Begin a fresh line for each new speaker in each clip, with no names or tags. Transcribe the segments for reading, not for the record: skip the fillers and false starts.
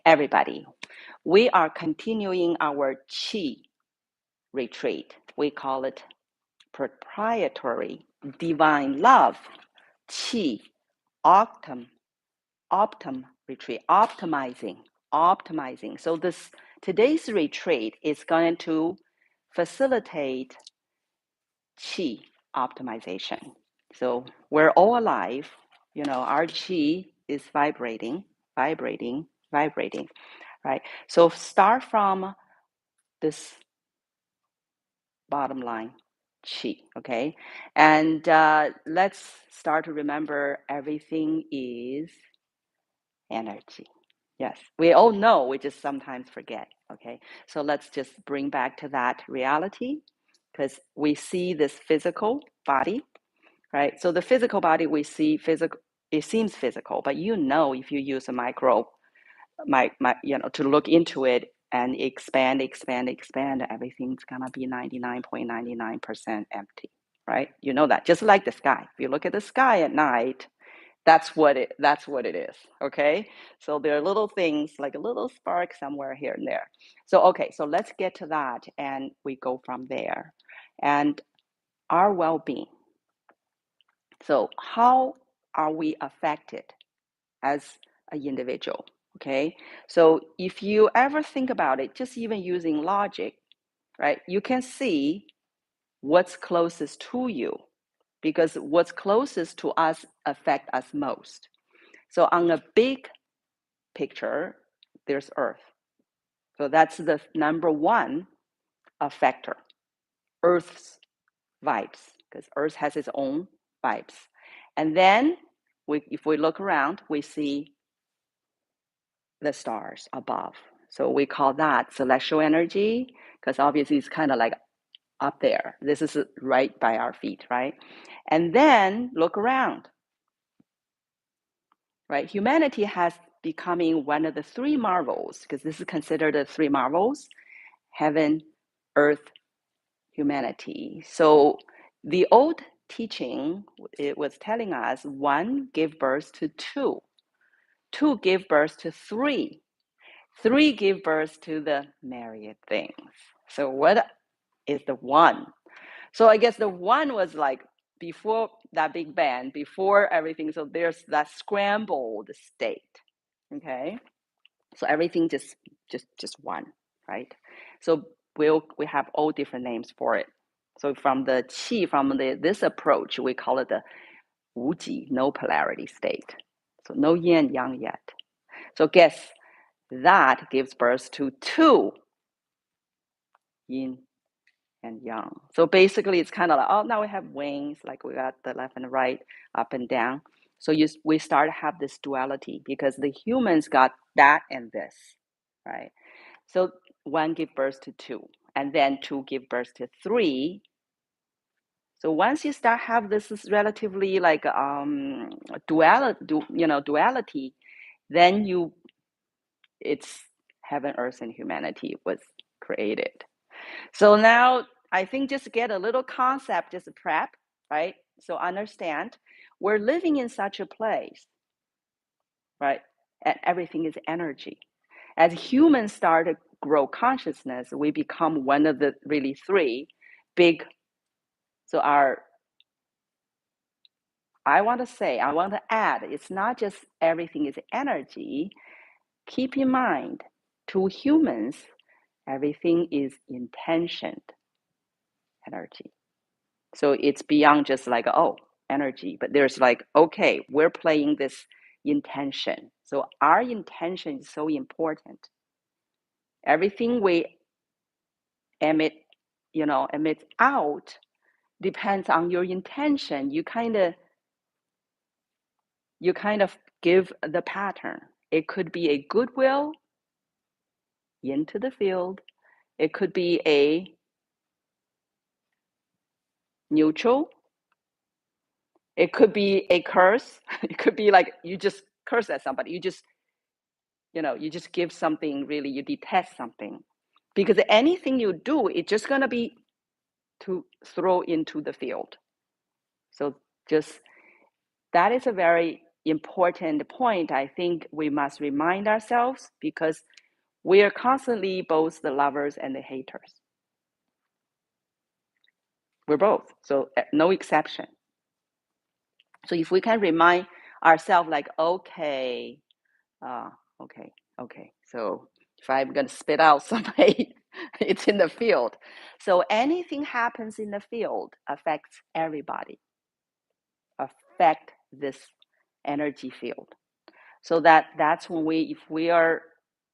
everybody. We are continuing our Qi retreat. We call it Proprietary Divine Love Qi Optum retreat, optimizing. So today's retreat is going to facilitate Qi optimization. So we're all alive. Our Qi is vibrating, right? So start from this bottom line, Qi, okay? And let's start to remember everything is energy. Yes, we all know, we just sometimes forget, okay? So let's just bring back to that reality, because we see this physical body, right? So the physical body we see physical, it seems physical, but if you use a micro, to look into it and expand, everything's gonna be 99.99% empty, right? You know that, just like the sky. If you look at the sky at night, that's what it is, okay? So there are little things, like a little spark somewhere here and there. So, okay, so let's get to that and we go from there. And our well-being. So how are we affected as an individual, okay? So if you ever think about it, just even using logic, right? You can see what's closest to you, because what's closest to us affect us most. So on a big picture, there's Earth. So that's the number one affector, Earth's vibes, because Earth has its own vibes. And then if we look around, we see the stars above. So we call that celestial energy, because obviously it's kind of like up there. This is right by our feet, right? And then look around, right? Humanity has becoming one of the three marvels, because this is considered the three marvels: heaven, earth, humanity. So the old teaching, it was telling us one give birth to two, two give birth to three, three give birth to the myriad things. So what is the one? So I guess the one was like before that big bang, before everything. So there's that scrambled state. Okay. So everything just one, right? So we have all different names for it. So from the Qi, from this approach, we call it the Wuji, no polarity state. So no yin yang yet. So guess that gives birth to two yin and yang. So basically it's kind of like, oh, now we have wings, like we got the left and the right, up and down. So we start to have this duality, because the humans got that and this, right? So one give birth to two, and then two give birth to three. So once you start have this is relatively like duality, then it's heaven, earth, and humanity was created. So now I think just get a little concept, just prep, right? So understand we're living in such a place, right? And everything is energy. As humans start to grow consciousness, we become one of the really three big. So I want to add, it's not just everything is energy. Keep in mind, to humans, everything is intentioned energy. So it's beyond just like, oh, energy, but there's like, okay, we're playing this intention. So our intention is so important. Everything we emit out depends on your intention. You kind of give the pattern. It could be a goodwill into the field. It could be a neutral. It could be a curse. It could be like you just curse at somebody. You just give something, really, you detest something. Because anything you do, it's just going to be to throw into the field. So just, that is a very important point I think we must remind ourselves, because we are constantly both the lovers and the haters. We're both, so no exception. So if we can remind ourselves like, okay, okay, so if I'm going to spit out some hate, it's in the field. So anything happens in the field affects everybody, affect this energy field. So that's when if we are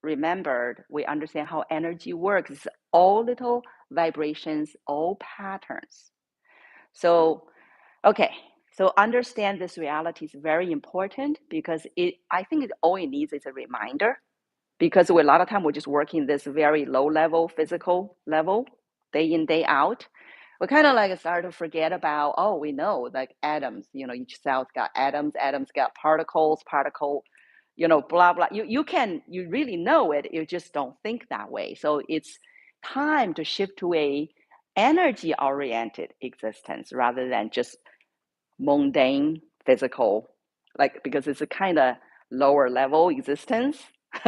remembered, we understand how energy works. It's all little vibrations, all patterns. So, okay, so understand this reality is very important, because I think all it needs is a reminder, because a lot of time we're just working this very low level, physical level, day in, day out. We kind of like start to forget about, oh, we know like atoms, each cell's got atoms got particles, blah, blah. You really know it, you just don't think that way. So it's time to shift to a energy oriented existence rather than just mundane physical, like, because it's a kind of lower level existence,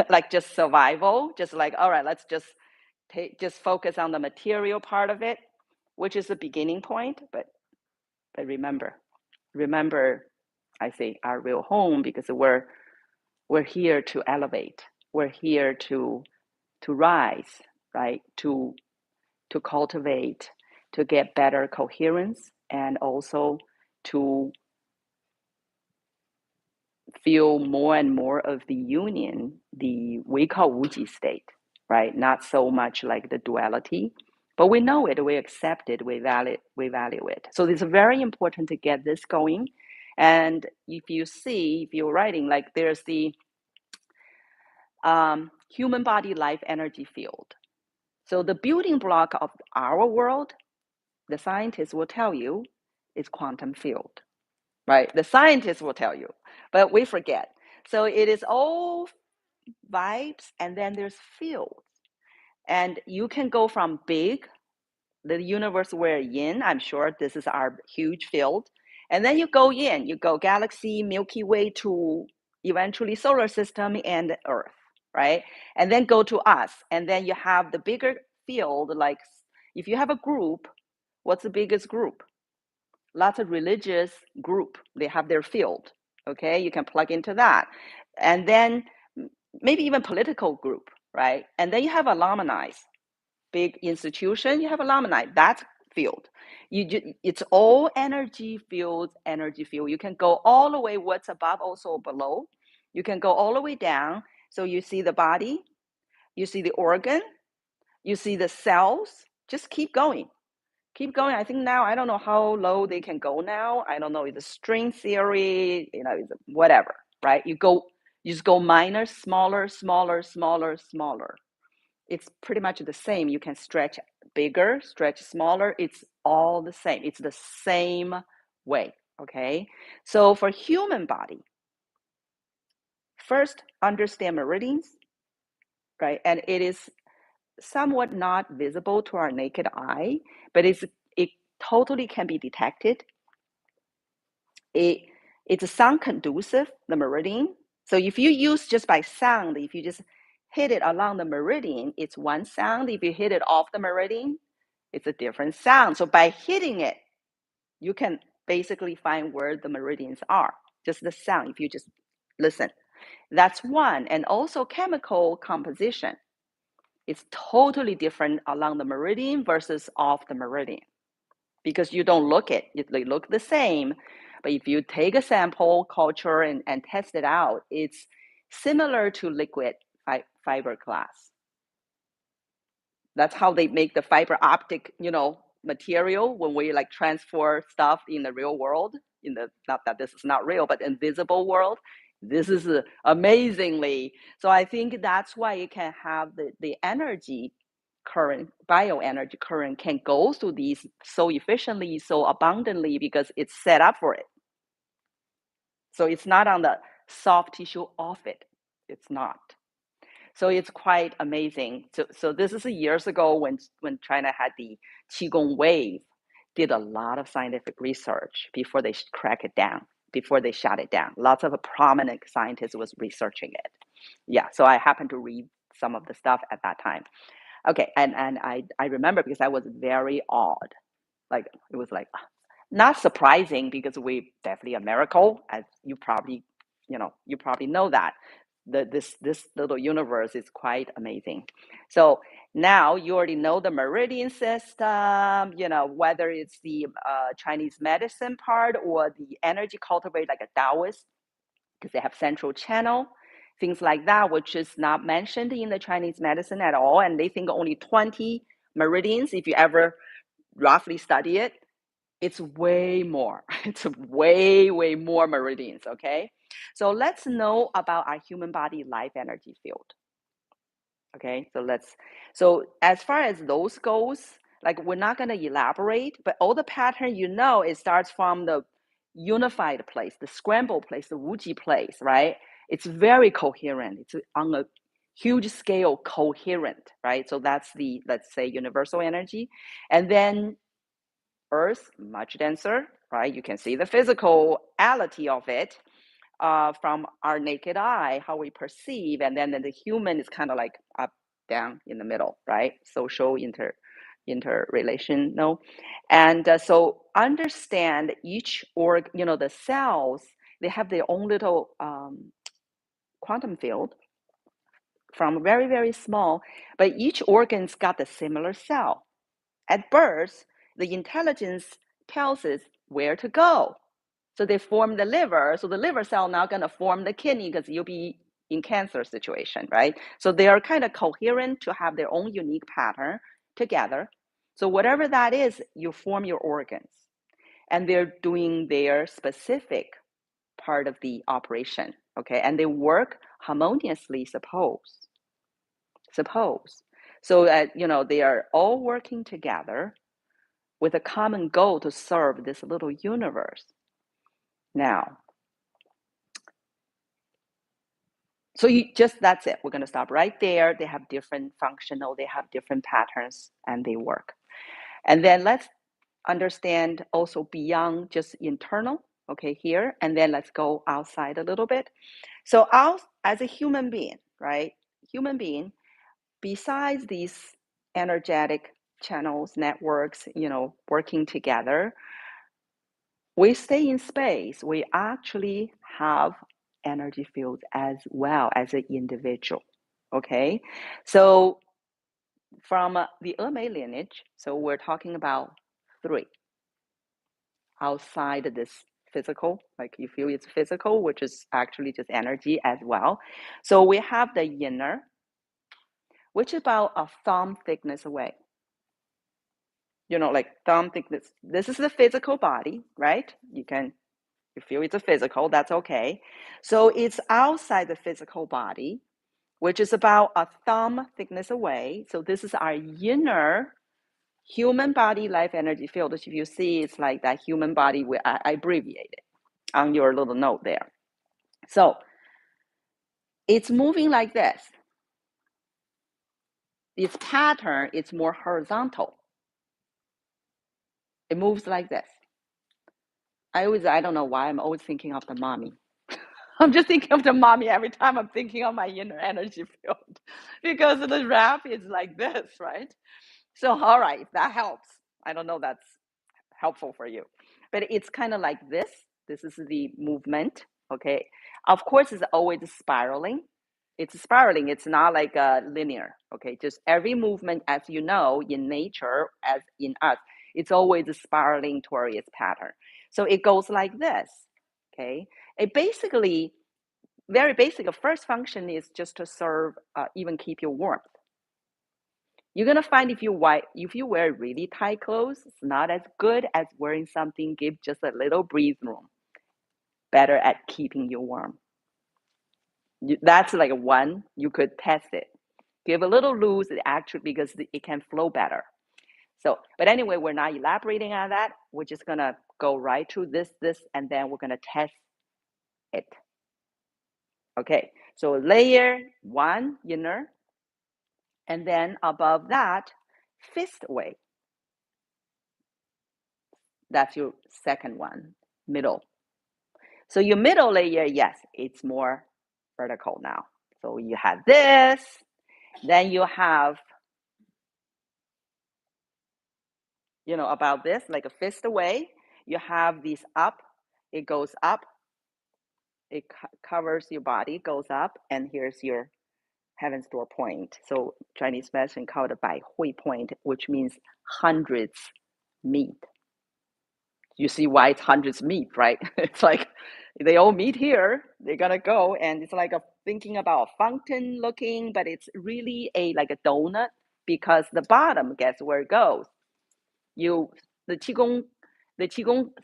like just survival, just like, all right, let's just focus on the material part of it, which is the beginning point. But remember, I say our real home, because we're here to elevate, we're here to rise, right, to cultivate, to get better coherence, and also to feel more and more of the union, we call Wuji state, right? Not so much like the duality, but we know it, we accept it, we value it. So it's very important to get this going. And if you're writing, like there's the human body life energy field. So the building block of our world, the scientists will tell you, is quantum field, right? The scientists will tell you, but we forget. So it is all vibes, and then there's fields. And you can go from big, the universe we're in, I'm sure this is our huge field. And then you go galaxy, Milky Way, to eventually solar system and Earth, right? And then go to us. And then you have the bigger field, like if you have a group, what's the biggest group? Lots of religious group, they have their field, okay? You can plug into that. And then maybe even political group, right? And then you have alumni, big institution, you have alumni, that's field. It's all energy field. You can go all the way, what's above, also below. You can go all the way down. So you see the body, you see the organ, you see the cells, just keep going. I think now, I don't know how low they can go now. I don't know, it's a string theory, it's whatever, right? You just go minor, smaller. It's pretty much the same. You can stretch bigger, stretch smaller. It's all the same. It's the same way, okay? So for human body, first understand meridians, right? And it is somewhat not visible to our naked eye, but it totally can be detected. It's sound conducive, the meridian. So if you use just by sound, if you just hit it along the meridian, it's one sound. If you hit it off the meridian, it's a different sound. So by hitting it, you can basically find where the meridians are, just the sound, if you just listen. That's one. And also chemical composition. It's totally different along the meridian versus off the meridian, because you don't look it. They look the same. But if you take a sample, culture, and test it out, it's similar to liquid fiberglass. That's how they make the fiber optic, material when we like transfer stuff in the real world, not that this is not real, but invisible world. This is amazingly. So I think that's why you can have the energy current, bioenergy current can go through these so efficiently, so abundantly, because it's set up for it. So it's not on the soft tissue of it. It's not. So it's quite amazing. So this is years ago when China had the Qigong wave, did a lot of scientific research before they crack it down. before they shut it down. Lots of prominent scientists was researching it. Yeah, so I happened to read some of the stuff at that time. Okay, and I remember because I was very awed. Like it was like not surprising because we definitely a miracle, as you probably know that this little universe is quite amazing. So now you already know the meridian system, whether it's the Chinese medicine part or the energy cultivate like a Taoist, because they have central channel, things like that, which is not mentioned in the Chinese medicine at all. And they think only 20 meridians, if you ever roughly study it, it's way more. It's way, way more meridians, okay? So let's know about our human body life energy field. Okay, so as far as those goes, like we're not going to elaborate, but all the pattern, it starts from the unified place, the scramble place, the Wuji place, right? It's very coherent. It's on a huge scale coherent, right? So that's the, let's say, universal energy. And then Earth, much denser, right? You can see the physicality of it from our naked eye, how we perceive, and then the human is kind of like up, down, in the middle, right? Social interrelation, no? And so understand each the cells, they have their own little quantum field from very, very small, but each organ's got a similar cell. At birth, the intelligence tells us where to go. So they form the liver. So the liver cell now going to form the kidney because you'll be in cancer situation, right? So they are kind of coherent to have their own unique pattern together. So whatever that is, you form your organs. And they're doing their specific part of the operation, okay? And they work harmoniously, suppose. So that, they are all working together with a common goal to serve this little universe. Now, so that's it. We're going to stop right there. They have different functional, they have different patterns, and they work. And then let's understand also beyond just internal, okay, here. And then let's go outside a little bit. So as a human being, right? Human being, besides these energetic channels, networks, working together, we stay in space. We actually have energy fields as well as an individual. Okay, so from the Emei lineage, so we're talking about 3 outside of this physical, like you feel it's physical, which is actually just energy as well. So we have the inner, which is about a thumb thickness away. Like thumb thickness. This is the physical body, right? You feel it's a physical, that's okay. So it's outside the physical body, which is about a thumb thickness away. So this is our inner human body life energy field. If you see, it's like that human body, I abbreviate it on your little note there. So it's moving like this. Its pattern is more horizontal. It moves like this. I don't know why I'm always thinking of the mommy. I'm just thinking of the mommy every time I'm thinking of my inner energy field because the wrap is like this, right? So, all right, if that helps. I don't know if that's helpful for you, but it's kind of like this. This is the movement, okay? Of course, it's always spiraling. It's spiraling. It's not like a linear, okay? Just every movement, as you know, in nature, as in us, it's always spiraling toward its pattern. So it goes like this, okay? It basically, very basic, first function is just to serve, even keep you warm. You're gonna find if you wear really tight clothes, it's not as good as wearing something give just a little breathe room. Better at keeping you warm. That's like one, you could test it. Give a little loose, because it can flow better. So, but anyway, we're not elaborating on that. We're just gonna go right to this, and then we're gonna test it. Okay, so layer 1, inner, and then above that, fist way. That's your second one, middle. So your middle layer, yes, it's more vertical now. So you have this, then you have, about this, like a fist away. You have these up, it goes up, it covers your body, goes up, and here's your heaven's door point. So Chinese medicine called it Bai Hui point, which means hundreds meet. You see why it's hundreds meet, right? It's like they all meet here, they're gonna go, and it's like thinking about a fountain looking, but it's really like a donut, because the bottom, guess where it goes? The Qigong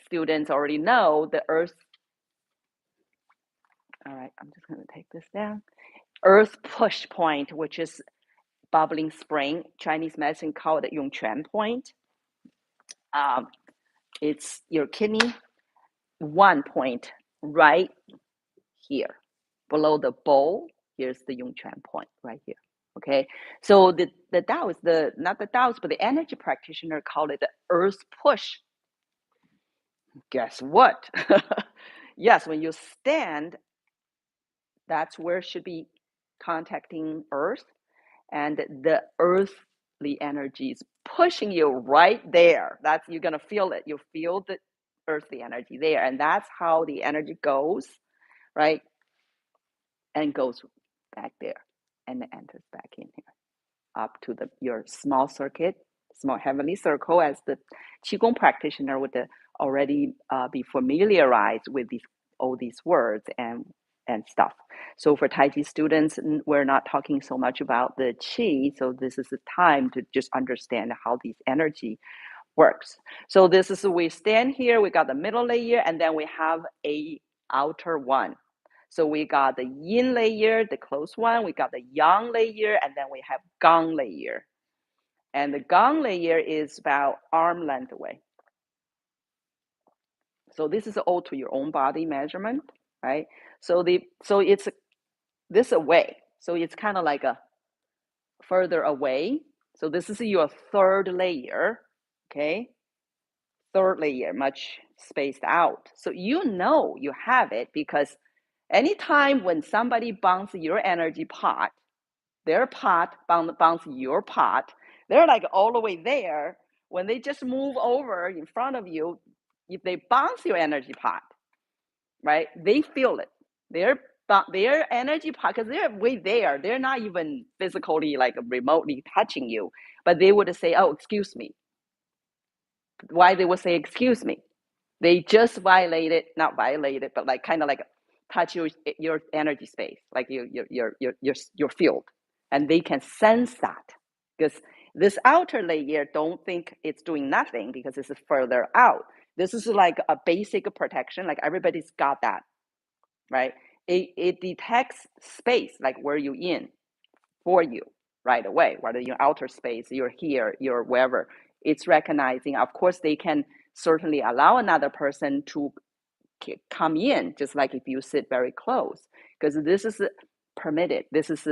students already know the earth. All right, I'm just gonna take this down. Earth push point, which is bubbling spring. Chinese medicine called it Yongquan point. It's your kidney 1 point right here. Below the bowl, here's the Yongquan point right here. Okay, so the Taoist, not the Taoist, but the energy practitioner call it the earth push. Guess what? Yes, when you stand, that's where it should be contacting earth, and the earthly energy is pushing you right there. That's, you're gonna feel it. You feel the earthly energy there, and that's how the energy goes, right? And goes back there and enters back in here, up to your small circuit, small heavenly circle, as the Qigong practitioner would already be familiarized with all these words and stuff. So for Tai Chi students, we're not talking so much about the Qi, so this is the time to just understand how these energy works. So this is, we stand here, we got the middle layer, and then we have a outer one. So we got the yin layer, the close one, we got the yang layer, and then we have gong layer. And the gong layer is about arm length away. So this is all to your own body measurement, right? So it's this away. So it's kind of like a further away. So this is your third layer, okay? Third layer, much spaced out. So you know you have it, because anytime when somebody bounces your energy pot, their pot bounce your pot, they're like all the way there. When they just move over in front of you, if they bounce your energy pot, right, they feel it. Their energy pot, because they're way there, they're not even physically like remotely touching you, but they would say, oh, excuse me. Why they would say excuse me? They just violated, not violated, but like kind of like touch your energy space, like your field, and they can sense that, because this outer layer, don't think it's doing nothing, because this is further out. This is like a basic protection, like everybody's got that, right? It detects space, like where you in, for you right away, whether you're outer space, you're here, you're wherever. It's recognizing. Of course, they can certainly allow another person to come in, just like if you sit very close, because this is permitted. This is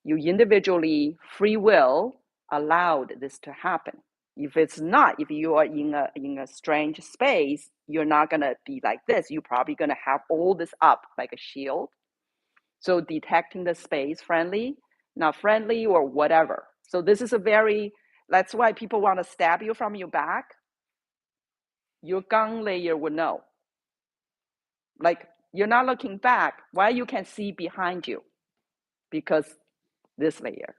you individually, free will, allowed this to happen. If it's not, if you are in a strange space, you're not gonna be like this. You're probably gonna have all this up like a shield. So detecting the space, friendly, not friendly, or whatever. So this is that's why people want to stab you from your back. Your gong layer would know. Like, you're not looking back, why you can see behind you? Because this layer,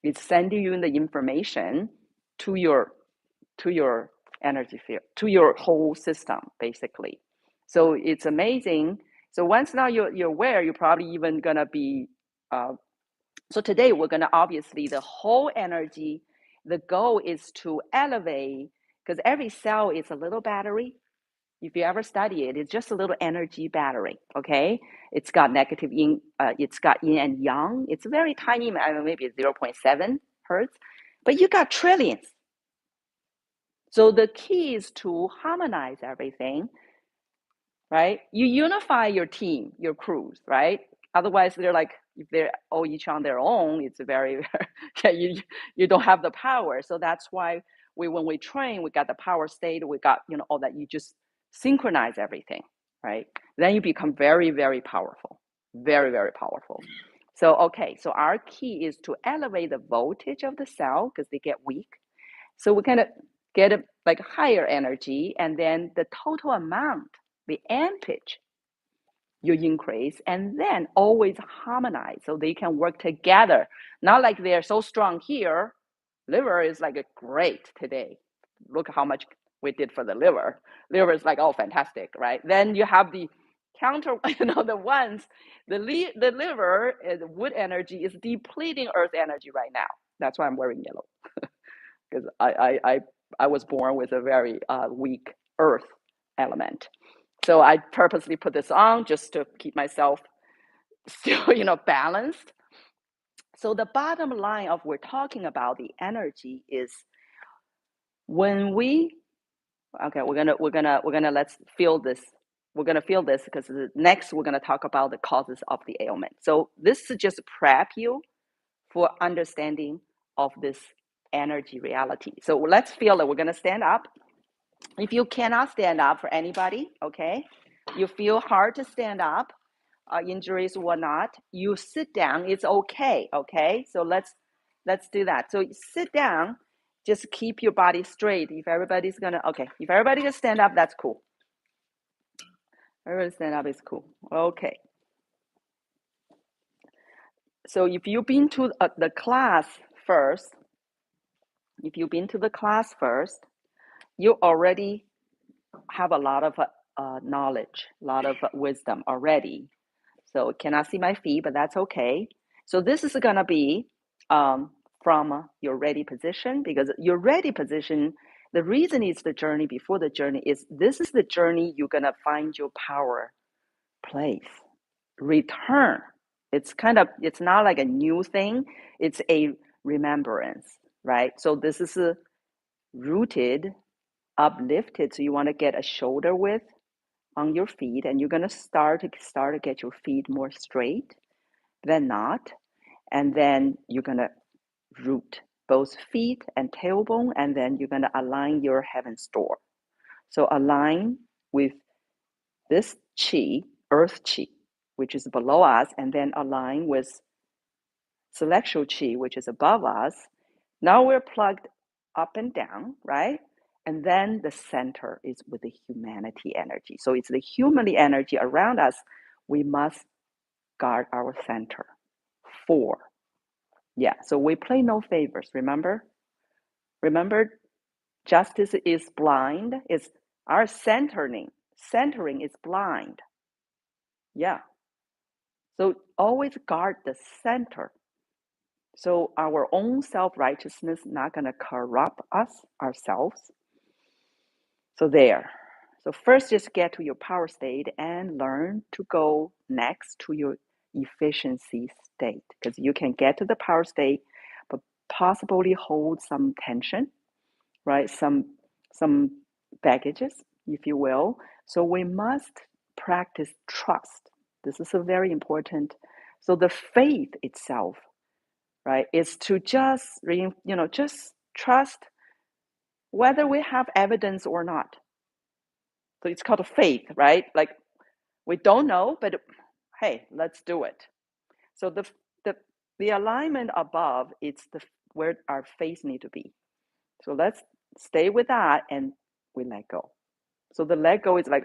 it's sending you the information to your energy field, to your whole system, basically. So it's amazing. So once now you're aware, you're probably even gonna be so today we're gonna, obviously, the whole energy, the goal is to elevate, because every cell is a little battery. If you ever study it, it's just a little energy battery, okay? It's got negative yin, it's got yin and yang. It's very tiny, maybe 0.7 hertz, but you got trillions. So the key is to harmonize everything, right? You unify your team, your crews, right? Otherwise, they're like, if they're all each on their own, it's very, you don't have the power. So that's why when we train, we got the power state, we got, all that, you just synchronize everything, right? Then you become very, very powerful, very, very powerful. So, okay, so our key is to elevate the voltage of the cell because they get weak. So we kind of get a like higher energy, and then the total amount, the ampage, you increase, and then always harmonize so they can work together. Not like they're so strong here. Liver is like a great today. Look how much we did for the liver. Liver is like, oh, fantastic, right? Then you have the counter, the ones, the liver, the wood energy is depleting earth energy right now. That's why I'm wearing yellow, because I was born with a very weak earth element. So I purposely put this on just to keep myself still, balanced. So the bottom line of we're talking about the energy is when we, okay, we're gonna let's feel this. We're gonna feel this because next we're gonna talk about the causes of the ailment. So this is just prep you for understanding of this energy reality. So let's feel it. We're gonna stand up. If you cannot stand up for anybody, okay, you feel hard to stand up, injuries or whatnot, you sit down. It's okay. Okay, so let's do that. So sit down. Just keep your body straight. If everybody's gonna, okay, if everybody can stand up, that's cool. Everybody stand up is cool. Okay. So if you've been to the class first, you already have a lot of knowledge, a lot of wisdom already. So cannot see my feet, but that's okay. So this is gonna be from your ready position, because your ready position, the reason it's the journey before the journey is this is the journey you're gonna find your power place, return. It's not like a new thing, it's a remembrance, right? So this is rooted, uplifted. So you want to get a shoulder width on your feet, and you're gonna start to get your feet more straight than not, and then you're gonna root both feet and tailbone, and then you're gonna align your heaven's door. So align with this chi, earth chi, which is below us, and then align with celestial chi, which is above us. Now we're plugged up and down, right? And then the center is with the humanity energy. So it's the humanity energy around us. We must guard our center. 4. Yeah, so we play no favors, remember? Remember, justice is blind. It's our centering. Centering is blind. Yeah. So always guard the center. So our own self-righteousness not going to corrupt us, ourselves. So there. So first just get to your power state and learn to go next to your efficiency state, because you can get to the power state, but possibly hold some tension, right? Some baggages, if you will. So we must practice trust. This is a very important. So the faith itself, right, is to just just trust whether we have evidence or not. So it's called a faith, right? Like we don't know, but hey, let's do it. So the alignment above, it's where our faith need to be. So let's stay with that, and we let go. So the let go is like,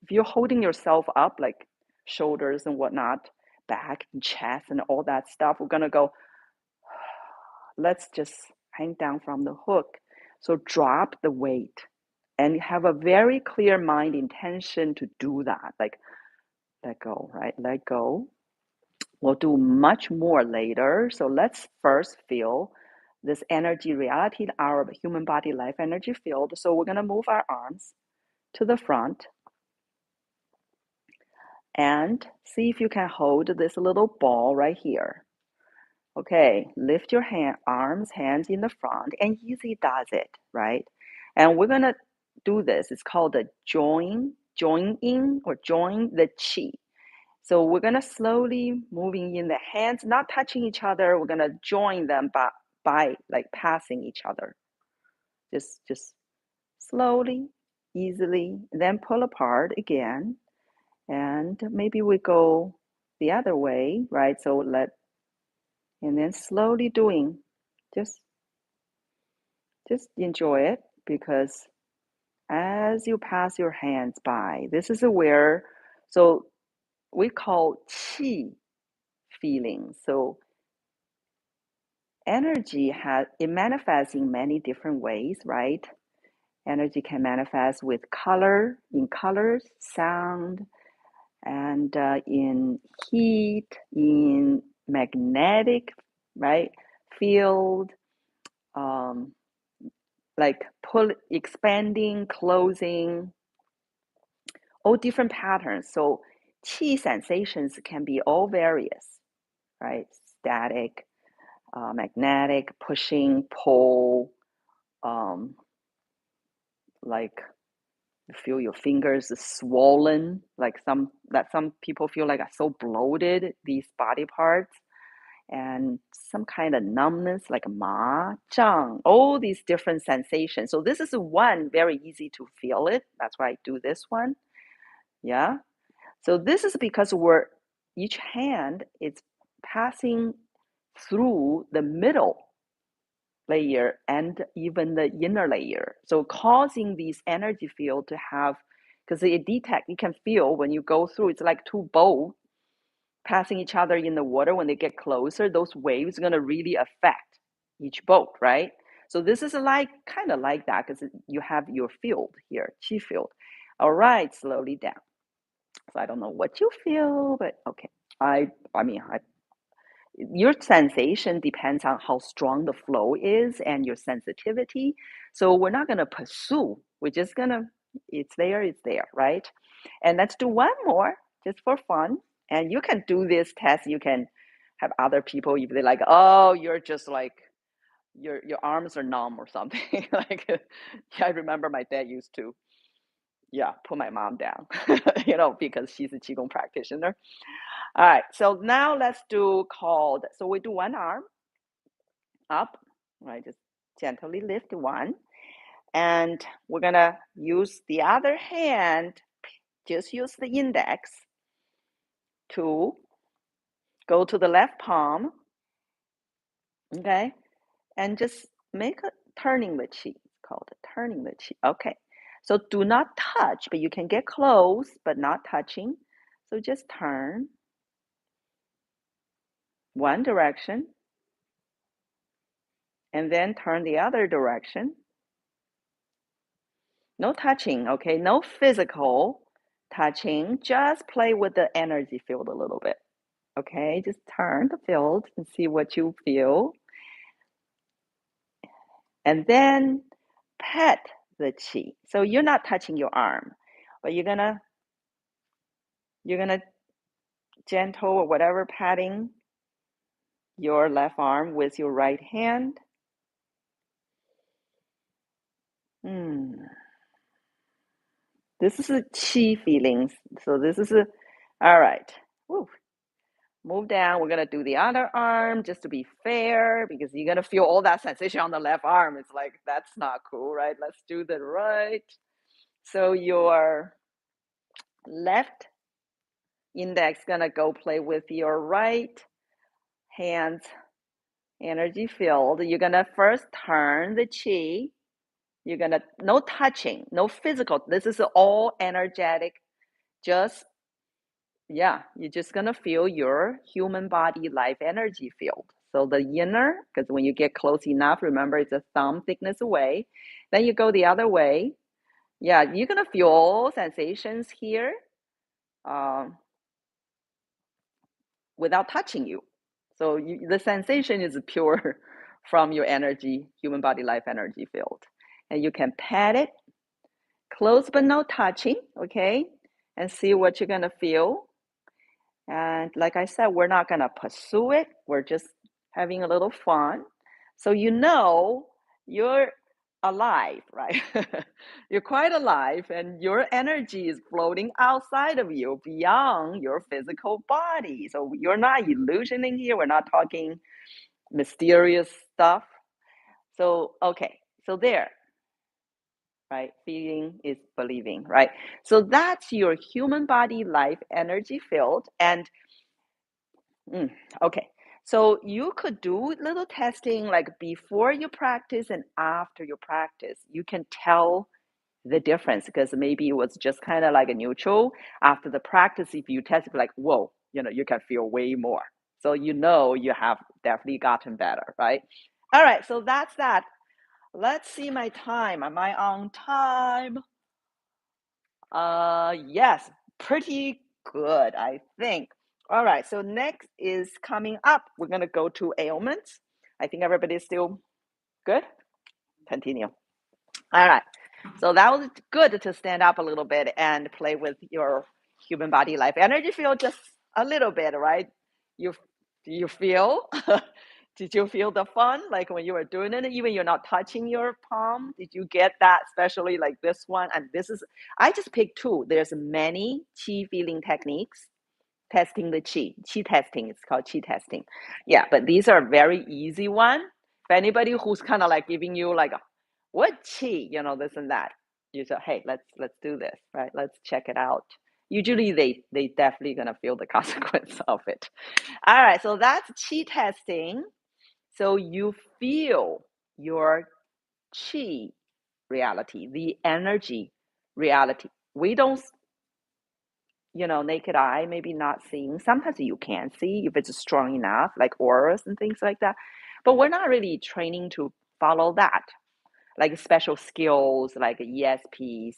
if you're holding yourself up, like shoulders and whatnot, back and chest and all that stuff, we're gonna go, let's just hang down from the hook. So drop the weight and have a very clear mind intention to do that. Like let go, right? Let go. We'll do much more later. So let's first feel this energy reality, our human body life energy field. So we're going to move our arms to the front and see if you can hold this little ball right here. Okay, lift your hands in the front, and easy does it, right? And we're going to do this. It's called the join in, or join the chi. So we're going to slowly moving in the hands, not touching each other. We're going to join them by like passing each other. Just slowly. easily, then pull apart again, and maybe we go the other way, right? So and then slowly doing, just enjoy it, because as you pass your hands by, this is where, so we call qi feeling. So energy it manifests in many different ways, right? Energy can manifest with in colors, sound, and in heat, in magnetic, right, field, um, like expanding, closing, all different patterns. So chi sensations can be all various, right? Static, magnetic, pushing, pull, like you feel your fingers swollen, like some people feel like are so bloated, these body parts, and some kind of numbness like ma, zhang, all these different sensations. So this is one very easy to feel it. That's why I do this one. Yeah. So this is because each hand is passing through the middle layer and even the inner layer. So causing these energy field to have, because you can feel when you go through, it's like two bowls passing each other in the water. When they get closer, those waves are going to really affect each boat, right? So this is like kind of like that, because you have your field here, chi field. All right, slowly down. So I don't know what you feel, but okay. I mean, your sensation depends on how strong the flow is and your sensitivity. So we're not going to pursue. We're just going to, it's there, right? And let's do one more just for fun. And you can do this test. You can have other people, if they're like, oh, you're just like, your arms are numb or something. Like, yeah, I remember my dad used to, yeah, put my mom down, because she's a Qigong practitioner. All right, so now let's do called. So we do one arm up, right? Just gently lift one. And we're gonna use the other hand, just use the index to go to the left palm, okay? And just make a turning the chi. It's called turning the chi. Okay. So do not touch, but you can get close, but not touching. So just turn one direction and then turn the other direction. No touching, okay? No physical touching. Just play with the energy field a little bit, okay? Just turn the field and see what you feel. And then pet the chi. So you're not touching your arm, but you're gonna gentle or whatever patting your left arm with your right hand. This is a chi feelings. So this is all right. Woo. Move down. We're gonna do the other arm just to be fair, because you're gonna feel all that sensation on the left arm. It's like, that's not cool, right? Let's do the right. So your left index gonna go play with your right hand's energy field. You're gonna first turn the chi. You're gonna, no touching, no physical. This is all energetic. Just, yeah, you're just gonna feel your human body life energy field. So the inner, because when you get close enough, remember it's a thumb thickness away. Then you go the other way. Yeah, you're gonna feel all sensations here without touching you. So the sensation is pure from your energy, human body life energy field. And you can pat it, close but no touching, okay? And see what you're gonna feel. And like I said, we're not gonna pursue it. We're just having a little fun. So you're alive, right? You're quite alive, and your energy is floating outside of you, beyond your physical body. So you're not illusioning here. We're not talking mysterious stuff. So, okay, so there. right? Feeling is believing, right? So that's your human body life energy field. And okay, so you could do little testing like before you practice and after you practice. You can tell the difference because maybe it was just kind of like a neutral. After the practice, if you test it, like, whoa, you can feel way more. So you have definitely gotten better, right? All right, so that's that. Let's see my time. Am I on time? Yes, pretty good, I think. All right, so next is coming up. We're gonna go to ailments. I think everybody's still good. Continue. All right. So that was good to stand up a little bit and play with your human body life energy field just a little bit, right? You you feel? Did you feel the fun like when you were doing it? Even you're not touching your palm. Did you get that? Especially like this one and this is. I just picked two. There's many chi feeling techniques testing the chi testing. It's called chi testing. Yeah, but these are very easy one. If anybody who's kind of like giving you like what chi, this and that, you say, hey, let's do this, right? Let's check it out. Usually they definitely gonna feel the consequence of it. All right, so that's chi testing. So you feel your chi reality, the energy reality. We don't, naked eye, maybe not seeing. Sometimes you can see if it's strong enough, like auras and things like that. But we're not really training to follow that, like special skills, like ESPs.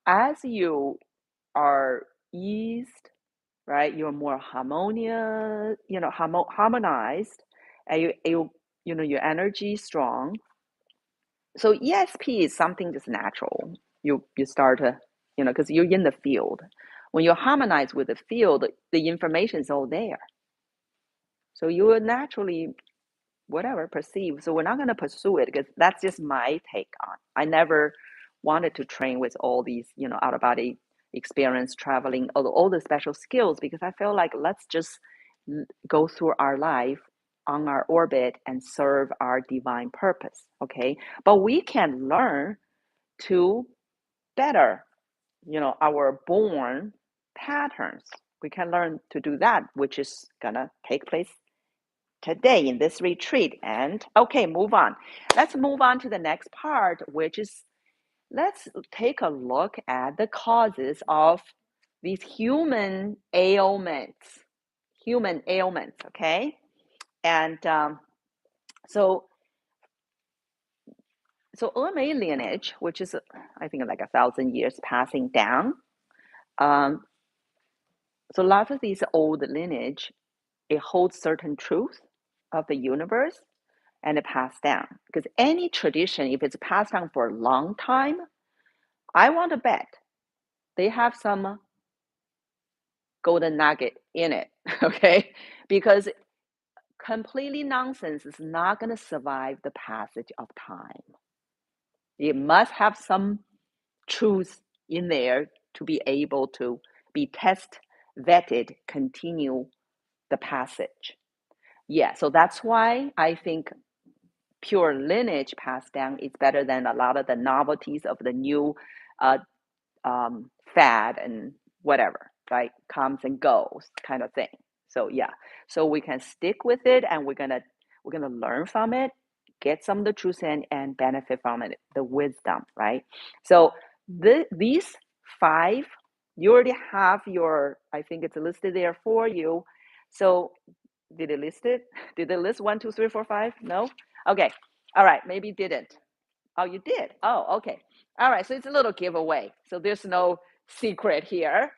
As you are eased, right, you're more harmonious, harmonized, and your energy is strong. So ESP is something just natural. You start to, because you're in the field. When you harmonize with the field, the information is all there. So you will naturally, whatever, perceive. So we're not going to pursue it because that's just my take on. I never wanted to train with all these, out of body experience, traveling, all the special skills because I feel like let's just go through our life on our orbit and serve our divine purpose. Okay, but we can learn to better, our born patterns. We can learn to do that, which is gonna take place today in this retreat. And okay, move on. Let's move on to the next part, which is let's take a look at the causes of these human ailments. Human ailments, okay? And so Emei lineage, which is I think like 1,000 years passing down. So a lot of these old lineage, it holds certain truth of the universe and it passed down. Because any tradition, if it's passed down for a long time, I want to bet they have some golden nugget in it, okay? Because completely nonsense is not going to survive the passage of time. It must have some truth in there to be able to be test vetted, continue the passage. Yeah, so that's why I think pure lineage passed down is better than a lot of the novelties of the new uh, fad and whatever, right? Comes and goes kind of thing. So yeah, so we can stick with it and we're gonna learn from it, get some of the truth and benefit from it, the wisdom, right? So these five, you already have your, I think it's listed there for you. So did it list it? Did it list 1, 2, 3, 4, 5? No? Okay. All right. Maybe it didn't. Oh, you did. Oh, okay. All right. So it's a little giveaway. So there's no secret here.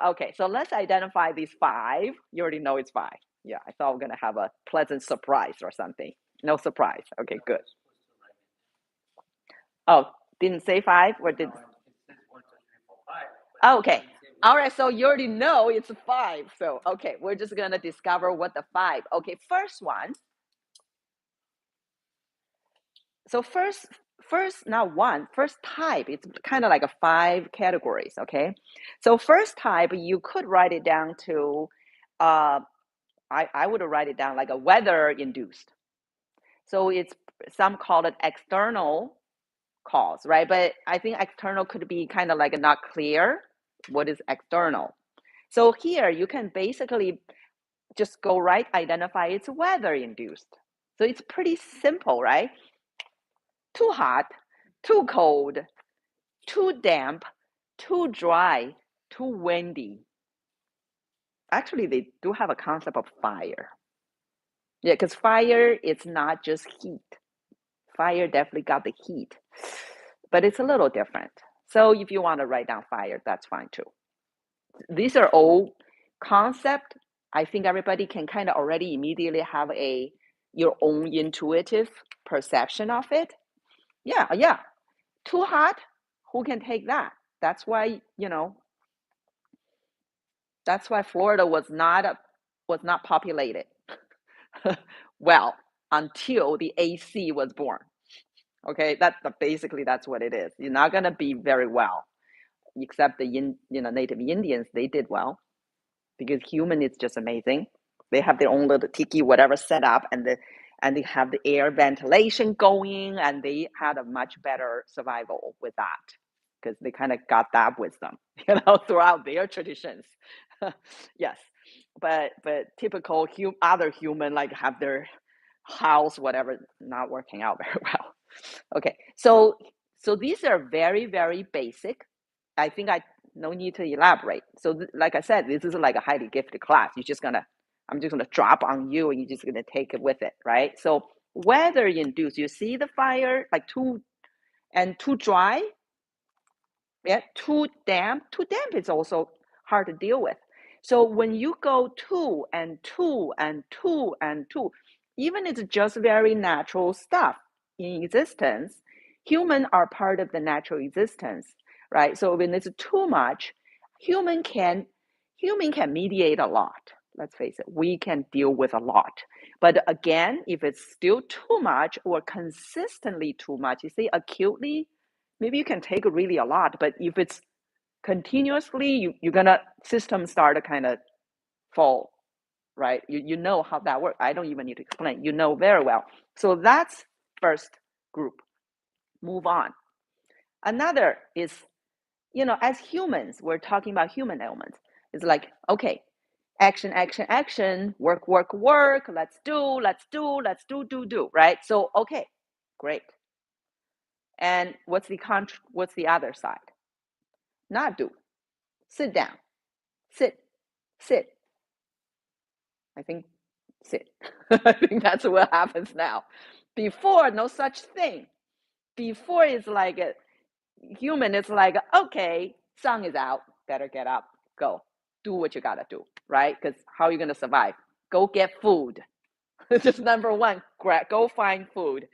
Okay. So let's identify these five. You already know it's five. Yeah. I thought we are going to have a pleasant surprise or something. No surprise. Okay, good. Oh, didn't say five or did? Oh, okay. All right. So you already know it's five. So, okay. We're just going to discover what the five. Okay. First one. So first type, it's kind of like a five categories, okay? So first type, you could write it down to, I would write it down like a weather induced. So it's, some call it external cause, right? But I think external could be kind of like not clear. What is external? So here you can basically just go right, identify it's weather induced. So it's pretty simple, right? Too hot, too cold, too damp, too dry, too windy. Actually, they do have a concept of fire. Yeah, because fire, it's not just heat. Fire definitely got the heat, but it's a little different. So if you want to write down fire, that's fine too. These are all concept. I think everybody can kind of already immediately have your own intuitive perception of it. Yeah. Too hot, who can take that? That's why, that's why Florida was not populated. Well, until the AC was born. Okay, basically that's what it is. You're not gonna be very well, except the Native Indians. They did well because human is just amazing. They have their own little tiki whatever set up, and they have the air ventilation going, and they had a much better survival with that because they kind of got that wisdom, throughout their traditions. Yes, but typical other human like have their house whatever not working out very well. Okay, so these are very, very basic. I think I no need to elaborate. So like I said, this is like a highly gifted class. I'm just gonna drop on you, and you're just gonna take it with it, right? So weather induced, you see the fire like too dry, yeah, too damp is also hard to deal with. So when you go two and two and two and two, even it's just very natural stuff in existence, humans are part of the natural existence, right? So when it's too much, human can human can mediate a lot. Let's face it, we can deal with a lot. But again, if it's still too much or consistently too much, you see acutely, maybe you can take really a lot, but if it's continuously, you're gonna system start to kind of fall, right? You know how that works. I don't even need to explain. You know very well. So that's first group. Move on. Another is, as humans, we're talking about human elements. It's like, okay, action, action, action, work, work, work. Let's do, do, right? So okay, great. And what's the other side? Not do. Sit down. Sit. Sit. I think sit. I think that's what happens now. Before, no such thing. Before it's like a human, it's like, okay, sun is out, better get up, go. Do what you gotta do, right? Because how are you gonna survive? Go get food. Just number one, go find food.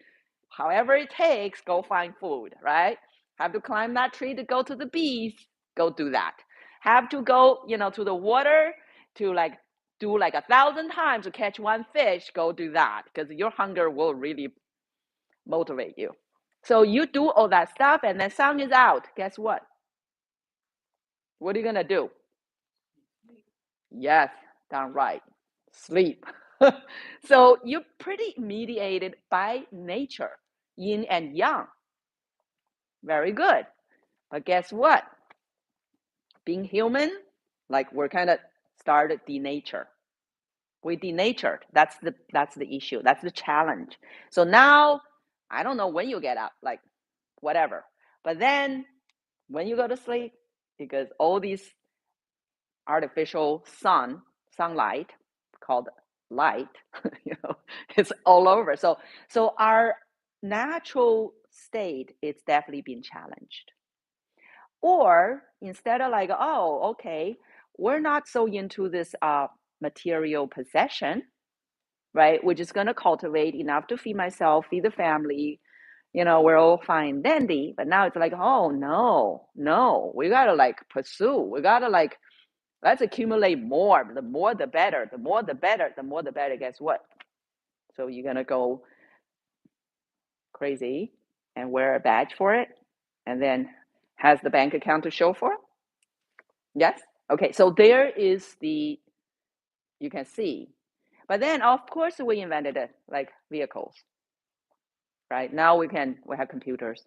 However it takes, go find food, right? Have to climb that tree to go to the bees, go do that. Have to go, to the water to like do like 1,000 times to catch one fish, go do that because your hunger will really motivate you. So you do all that stuff and then sun is out. Guess what? What are you gonna do? Yes, darn right. Sleep. So you're pretty mediated by nature, yin and yang. Very good. But guess what? Being human, like we're kind of started denature. We denatured. That's the issue. That's the challenge. So now I don't know when you get up, like whatever. But then when you go to sleep, because all these artificial sunlight called light, it's all over. So our natural state is definitely being challenged. Or instead of like, oh, okay, we're not so into this material possession, right? We're just gonna cultivate enough to feed myself, feed the family. We're all fine dandy. But now it's like, oh no, we gotta like pursue. We gotta like let's accumulate more. The more the better. The more the better. The more the better. Guess what? So you're gonna go crazy and wear a badge for it, and then has the bank account to show for it. Yes? Okay, so there is you can see. But then, of course, we invented it, like vehicles, right? Now we have computers.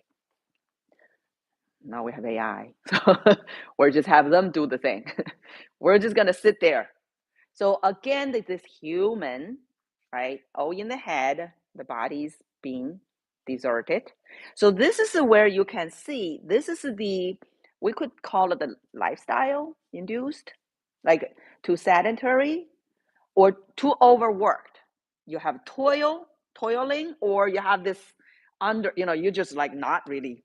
Now we have AI. So we're just have them do the thing. We're just going to sit there. So again, this human, right? All in the head, the body's being deserted. So this is where you can see, this is we could call it the lifestyle induced, like too sedentary or too overworked. You have toiling, or you have this you're just like not really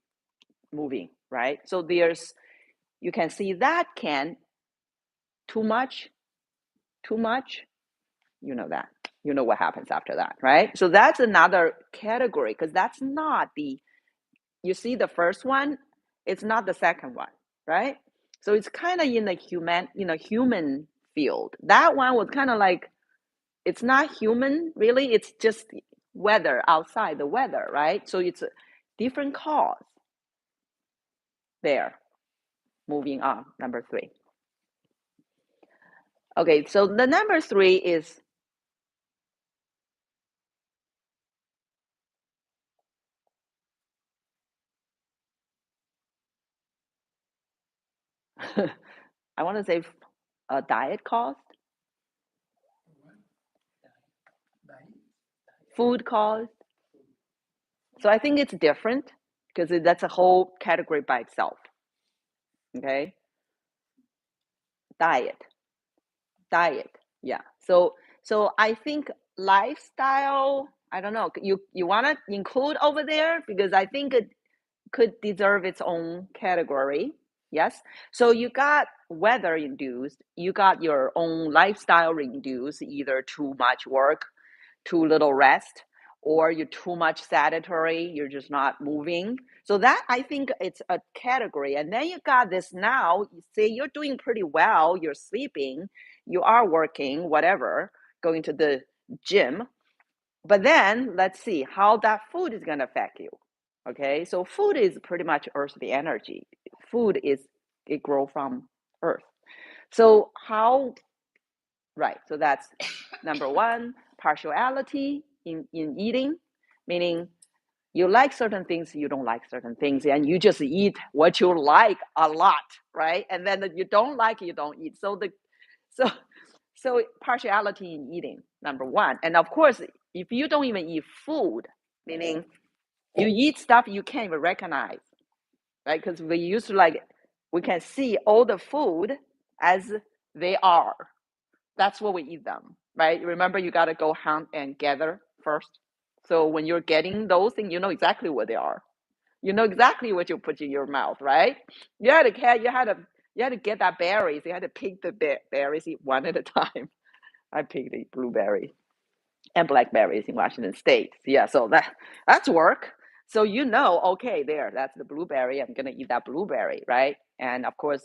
moving, right? So you can see that can too much, you know that. You know what happens after that, right? So that's another category, because that's not you see the first one, it's not the second one, right? So it's kind of in the human field. That one was kind of like, it's not human, really. It's just weather outside, the weather, right? So it's a different cause there. Moving on, number 3. Okay, so the number 3 is I want to say a diet cost, food cost. So I think it's different, because that's a whole category by itself. Okay, diet, yeah. So I think lifestyle, I don't know, you want to include over there, because I think it could deserve its own category. Yes. So you got weather induced, you got your own lifestyle induced, either too much work, too little rest, or you're too much sedentary, you're just not moving. So that, I think it's a category. And then you got this, now you say you're doing pretty well, you're sleeping, you are working, whatever, going to the gym. But then let's see how that food is going to affect you. Okay, so food is pretty much earthly energy. Food is, it grow from earth. So how, right, so that's number 1, partiality in eating, meaning you like certain things, you don't like certain things, and you just eat what you like a lot, right? And then you don't like, you don't eat. So so so partiality in eating, number 1. And of course, if you don't even eat food, meaning you eat stuff you can't even recognize, right? Because we used to we can see all the food as they are. That's what we eat them, right? Remember, you got to go hunt and gather first. So when you're getting those things, you know exactly what they are. You know exactly what you put in your mouth, right? You had to get that berries. You had to pick the berries, eat one at a time. I picked the blueberry and blackberries in Washington State. Yeah, so that's work. So okay, that's the blueberry. I'm gonna eat that blueberry, right? And of course,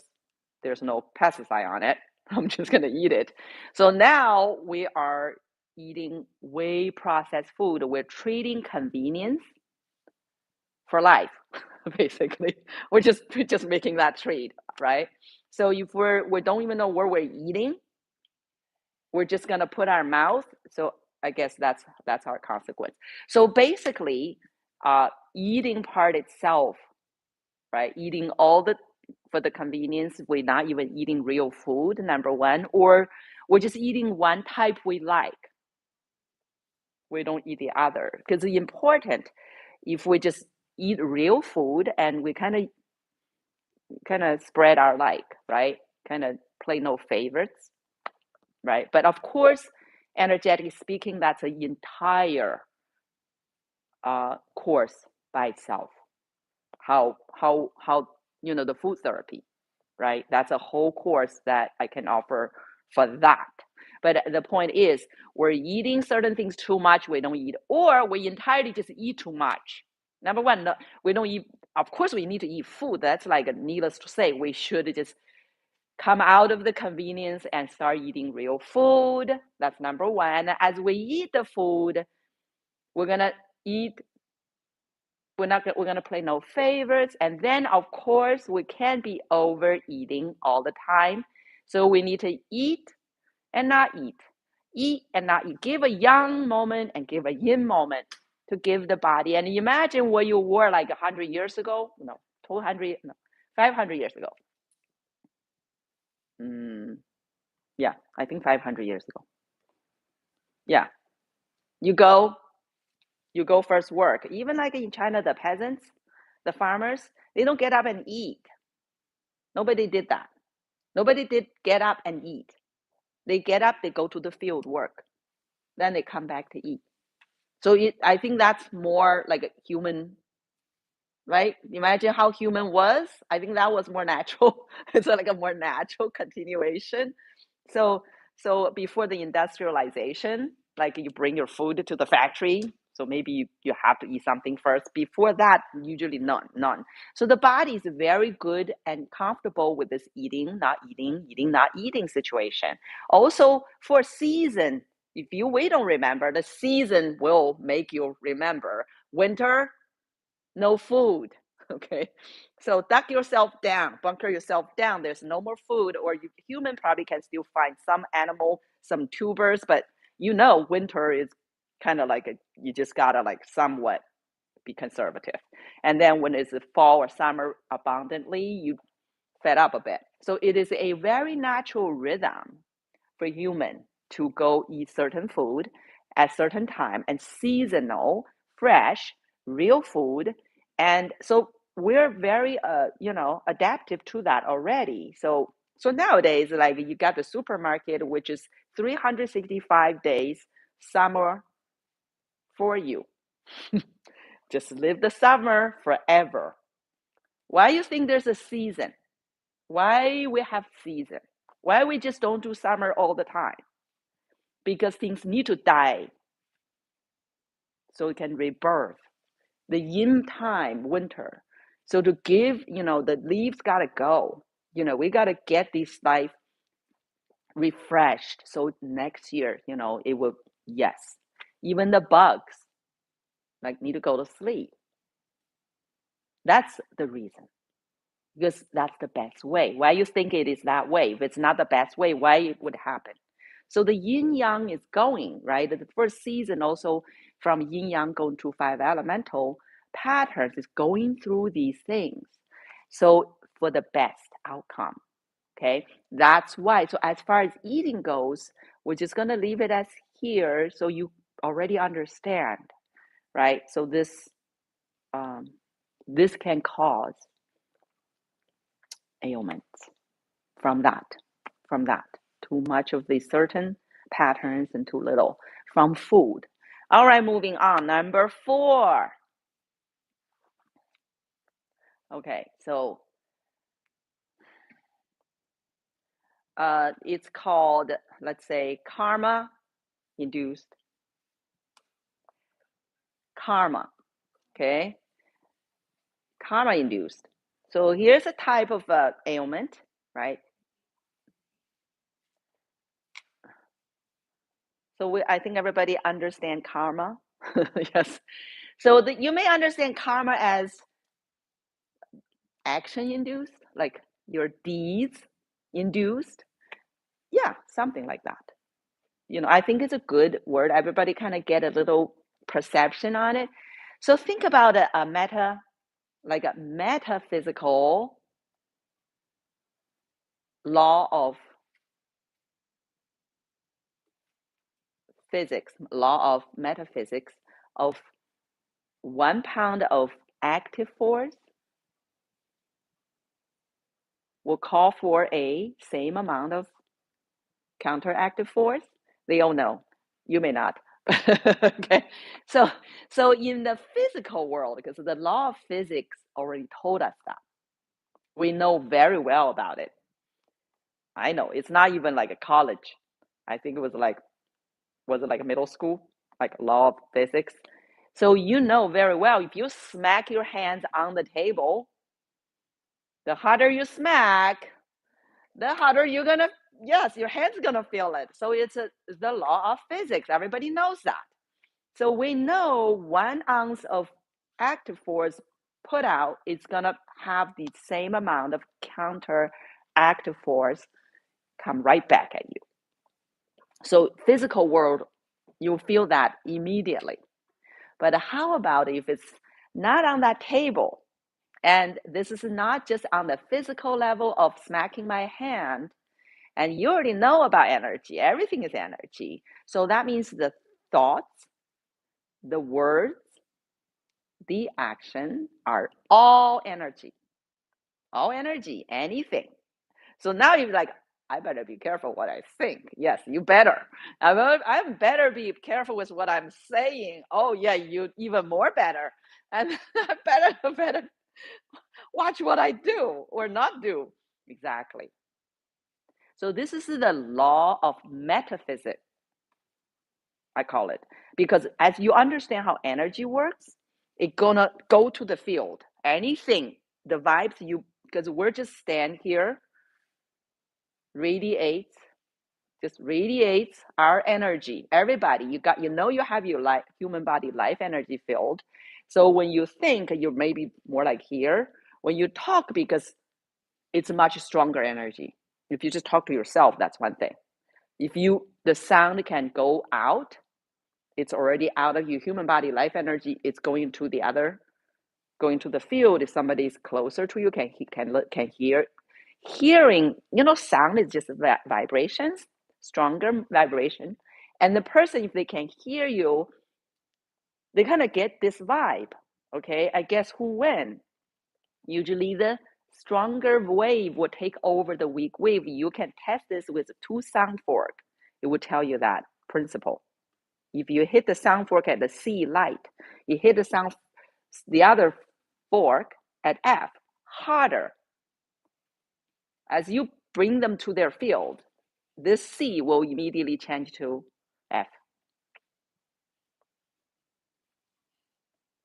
there's no pesticide on it. I'm just gonna eat it. So now we are eating way processed food. We're trading convenience for life, basically. We're just making that trade, right? So if we don't even know where we're eating, we're just gonna put our mouth. So I guess that's our consequence. So basically, eating part itself, right? Eating for the convenience, we're not even eating real food, number 1, or we're just eating one type we like. We don't eat the other, because it's important. If we just eat real food and we kind of spread our right? Kind of play no favorites, right? But of course, energetically speaking, that's an entire course by itself. How the food therapy, right? That's a whole course that I can offer for that. But the point is, we're eating certain things too much, we don't eat, or we entirely just eat too much. Number 1, no, we don't eat. Of course, we need to eat food. That's needless to say, we should just come out of the convenience and start eating real food. That's number 1. As we eat the food, we're gonna eat. We're gonna play no favorites, and then of course we can't be overeating all the time. So we need to eat and not eat and not eat. Give a yang moment and give a yin moment to give the body. And imagine what you were like 100 years ago, 200, 500 years ago. Yeah, I think 500 years ago. Yeah, you go first work. Even like in China, the peasants, the farmers, they don't get up and eat. Nobody did that. Nobody did get up and eat. They get up, they go to the field work, then they come back to eat. So I think that's more like a human, right? Imagine how human was. I think that was more natural. It's like a more natural continuation. So before the industrialization, like you bring your food to the factory, so maybe you have to eat something first. Before that, usually none. So the body is very good and comfortable with this eating, not eating, eating, not eating situation. Also for season, if we don't remember, the season will make you remember. Winter, no food. Okay, so duck yourself down, bunker yourself down. There's no more food, or human probably can still find some animal, some tubers, but winter is kind of like you just gotta like somewhat be conservative. And then when it's fall or summer abundantly, you fed up a bit. So it is a very natural rhythm for human to go eat certain food at certain time, and seasonal, fresh, real food. And so we're very adaptive to that already. So nowadays, like you got the supermarket, which is 365 days summer for you. Just live the summer forever. Why you think there's a season? Why we have season? Why we just don't do summer all the time? Because things need to die so it can rebirth. The yin time, winter. So to give, the leaves gotta go. We gotta get this life refreshed. So next year, it will, yes. Even the bugs, like, need to go to sleep. That's the reason. Because that's the best way. Why you think it is that way? If it's not the best way, why it would happen? So the yin yang is going, right? The first season also from yin yang going to 5 elemental patterns is going through these things. So for the best outcome, okay? That's why. So as far as eating goes, we're just going to leave it as here so you already understand, right? So this can cause ailments from that. Too much of these certain patterns and too little from food. All right, moving on. Number 4. Okay, so it's called, let's say, karma-induced. Karma, okay? Karma-induced. So here's a type of ailment, right? So I think everybody understand karma. Yes. So you may understand karma as action induced, like your deeds induced. Yeah, something like that. I think it's a good word. Everybody kind of get a little perception on it. So think about a metaphysical law of physics, law of metaphysics of 1 pound of active force will call for a same amount of counteractive force. They all know. You may not. Okay. So in the physical world, because the law of physics already told us that. We know very well about it. I know. It's not even like a college. I think it was it like a middle school? Like law of physics. So you know very well, if you smack your hands on the table, the harder you smack, the harder you're gonna, yes, your hand's gonna feel it. So it's the law of physics. Everybody knows that. So we know 1 ounce of active force put out is gonna have the same amount of counter active force come right back at you. So physical world, you'll feel that immediately. But how about if it's not on that table? And this is not just on the physical level of smacking my hand. And you already know about energy. Everything is energy. So that means the thoughts, the words, the action are all energy. All energy, anything. So now you're like, I better be careful what I think. Yes, you better. I better be careful with what I'm saying. Oh yeah, you even more better. And I better watch what I do or not do. Exactly. So this is the law of metaphysics, I call it. Because as you understand how energy works, it's gonna go to the field. Anything, the vibes you, because we're just stand here, radiates, just radiates our energy. Everybody, you have your life, human body life energy field. So when you think, you're maybe more like here. When you talk, because it's a much stronger energy. If you just talk to yourself, that's one thing. If the sound can go out, it's already out of your human body life energy. It's going to the field. If somebody is closer to you, can hear. Hearing, sound is just vibrations, stronger vibration. And the person, if they can hear you, they kind of get this vibe. Okay, I guess who win? Usually the stronger wave will take over the weak wave. You can test this with two sound fork. It will tell you that principle. If you hit the sound fork at the C light, you hit the other fork at F harder. As you bring them to their field, this C will immediately change to F.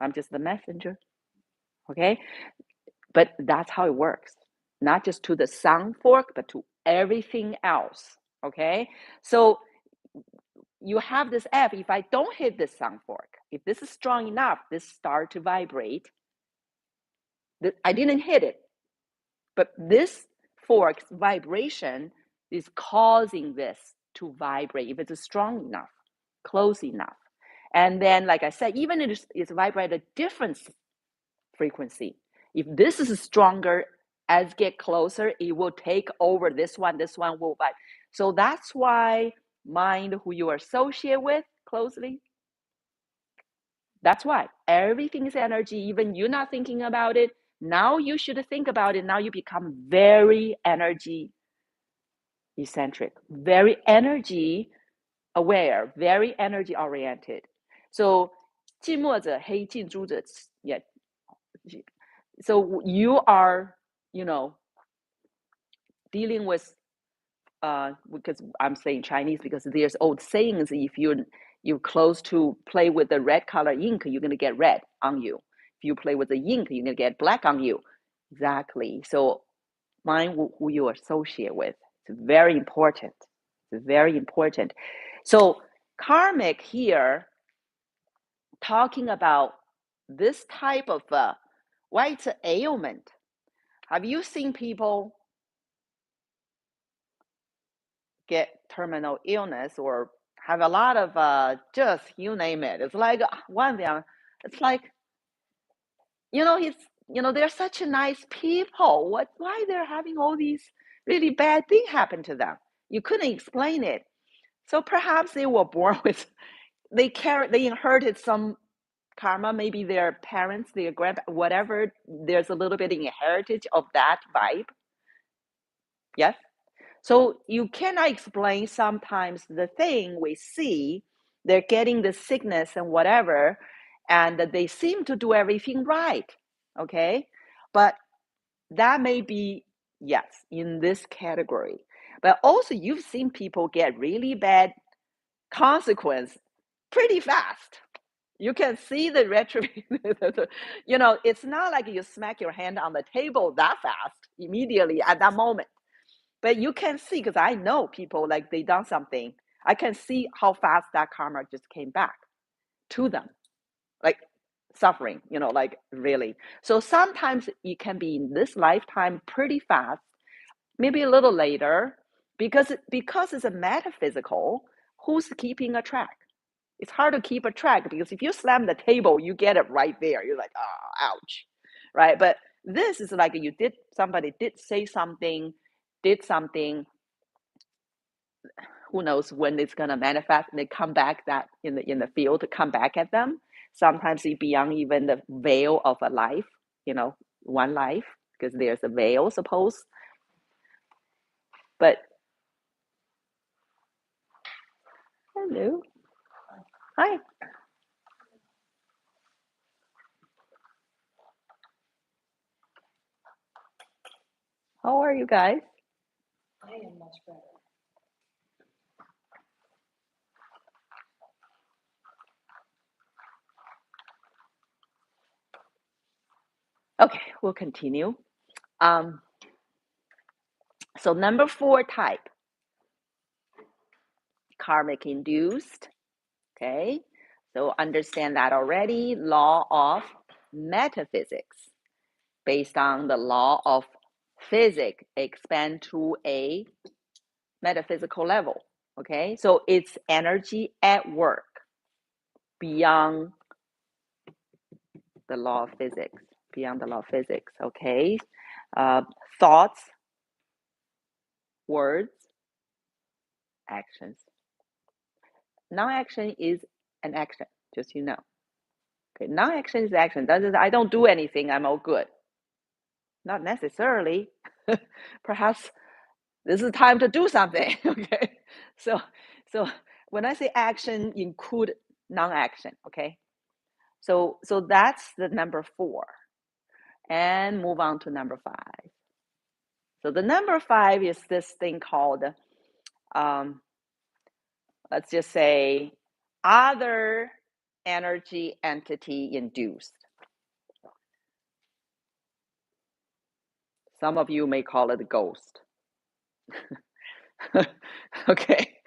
I'm just the messenger. Okay? But that's how it works. Not just to the sound fork, but to everything else. Okay? So you have this F. If I don't hit this sound fork, if this is strong enough, this start to vibrate. I didn't hit it, but this fork's vibration is causing this to vibrate if it's strong enough, close enough. And then, like I said, even if it's vibrate a different frequency. If this is stronger, as get closer, it will take over this one. This one will vibrate. So that's why mind, who you associate with closely, that's why everything is energy. Even you're not thinking about it. Now you should think about it. Now you become very energy eccentric, very energy aware, very energy oriented. So 近墨者黑，近朱者也. So you are, dealing with, because I'm saying Chinese because there's old sayings. If you're close to play with the red color ink, you're gonna get red on you. If you play with the ink, you're gonna get black on you. Exactly. So mind who you associate with. It's very important. It's very important. So karmic here, talking about this type of why it's an ailment. Have you seen people get terminal illness or have a lot of just you name it? It's like one of them. It's like they're such nice people. Why they're having all these really bad things happen to them? You couldn't explain it. So perhaps they were born with, they inherited some karma, maybe their parents, their whatever. There's a little bit of heritage of that vibe. Yes. So you cannot explain sometimes the thing we see, they're getting the sickness and whatever, and they seem to do everything right. Okay. But that may be, yes, in this category. But also you've seen people get really bad consequence pretty fast. You can see the retribution. It's not like you smack your hand on the table that fast immediately at that moment. But you can see, because I know people like they done something. I can see how fast that karma just came back to them, like suffering, like really. So sometimes it can be in this lifetime pretty fast, maybe a little later, because it's a metaphysical. Who's keeping a track? It's hard to keep a track because if you slam the table, you get it right there. You're like, oh, ouch, right? But This is like somebody did say something, did something, who knows when it's gonna manifest, and they come back that in the field to come back at them. Sometimes it's beyond even the veil of a life, one life, because there's a veil, suppose. But hello, hi, how are you guys?
I am much better.
Okay, we'll continue. So number 4 type, karmic induced. Okay, so understand that already. Law of metaphysics, based on the law of physics, expand to a metaphysical level. Okay, so it's energy at work beyond the law of physics, okay? Thoughts, words, actions. Non-action is an action, just you know. Okay, non-action is action. I don't do anything, I'm all good. Not necessarily. Perhaps this is time to do something. Okay, so when I say action, include non-action. Okay, so that's the number 4, and move on to number 5. So the number 5 is this thing called, let's just say, other energy entity induced. Some of you may call it a ghost. Okay,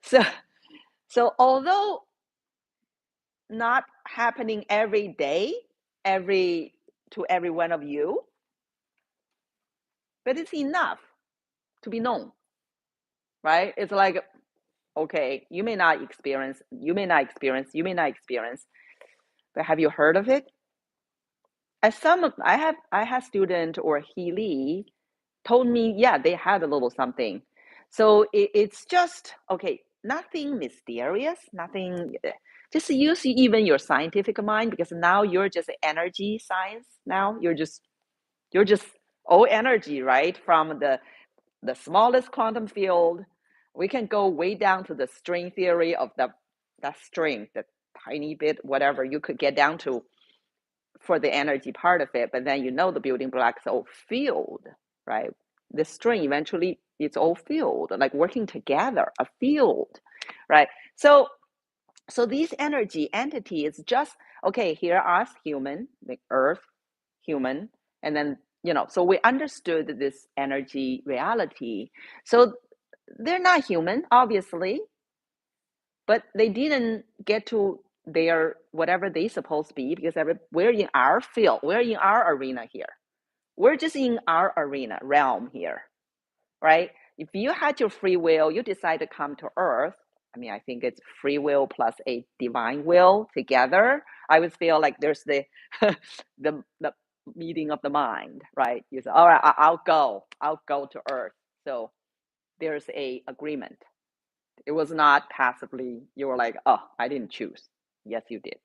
so although not happening every day, to every one of you, but it's enough to be known, right? It's like, okay, you may not experience, but have you heard of it? As I have student or Healy told me, yeah, they had a little something. So it's just, okay, nothing mysterious, nothing, just use even your scientific mind, because now you're just energy science. Now you're just all energy, right? From the smallest quantum field, we can go way down to the string theory of that string, the tiny bit, whatever you could get down to for the energy part of it. But then the building blocks all field, right? The string eventually it's all field, like working together, a field, right? So these energy entities just, okay, here are us human, the earth, human, and then so we understood this energy reality. So they're not human, obviously, but they didn't get to their whatever they supposed to be, because we're in our field, we're in our arena here, we're just in our arena realm here, right? If you had your free will, you decide to come to earth. I mean, I think it's free will plus a divine will together. I would feel like there's the the meeting of the mind, right? You say, all right, I'll go to earth. So there's a agreement. It was not passively, you were like, oh, I didn't choose. Yes, you did.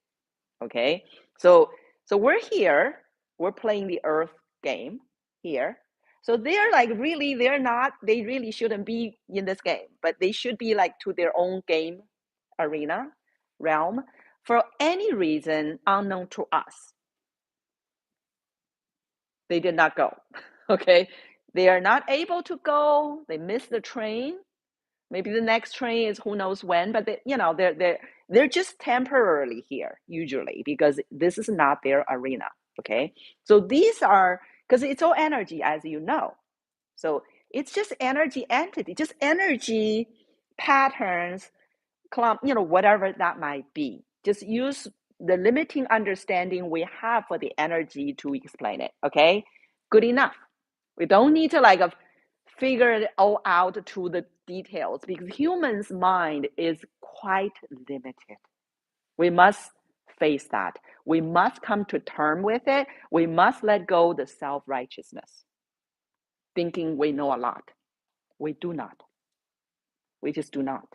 Okay, so we're here, we're playing the earth game here. So they're like, really, they really shouldn't be in this game, but they should be like to their own game arena realm for any reason unknown to us. They did not go. Okay, they are not able to go, they missed the train. Maybe the next train is who knows when, but they're just temporarily here usually, because this is not their arena. Okay, so these are, because it's all energy, as you know. So it's just energy entity, just energy patterns, whatever that might be. Just use the limiting understanding we have for the energy to explain it. Okay, good enough. We don't need to figure it all out to the details, because humans' mind is quite limited. We must face that. We must come to terms with it. We must let go the self-righteousness, thinking we know a lot. We do not. We just do not.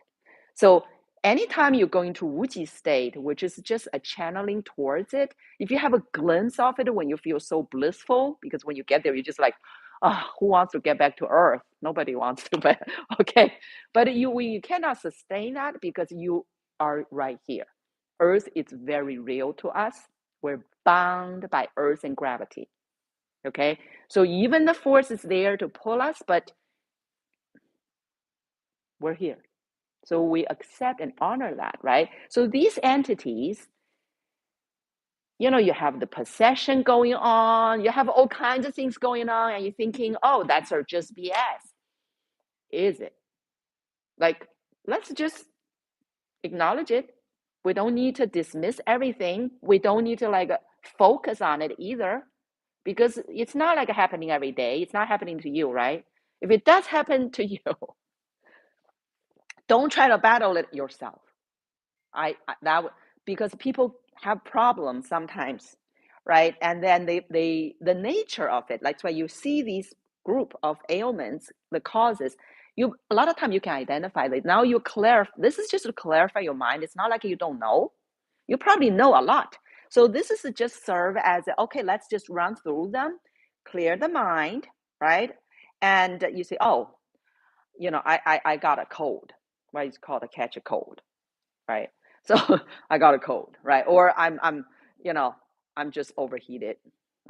So anytime you go into Wuji state, which is just a channeling towards it, if you have a glimpse of it when you feel so blissful, because when you get there, you're just like, oh, who wants to get back to earth? Nobody wants to, but okay. But you cannot sustain that because you are right here. Earth is very real to us. We're bound by earth and gravity. Okay. So even the force is there to pull us, but we're here. So we accept and honor that, right? So these entities, you know, you have the possession going on, you have all kinds of things going on, and you're thinking, oh, that's just BS. Is it? Like, let's just acknowledge it. We don't need to dismiss everything. We don't need to like focus on it either, because it's not like happening every day. It's not happening to you, right? If it does happen to you, don't try to battle it yourself. That because people have problems sometimes, right? And then the nature of it, like, that's why you see these group of ailments, the causes. You a lot of time you can identify that. Now you clarify. This is just to clarify your mind. It's not like you don't know. You probably know a lot. So this is to just serve as okay. Let's just run through them, clear the mind, right? And you say, oh, you know, I got a cold. Right? It's called a catch a cold, right? So I got a cold, right? Or you know, I'm just overheated.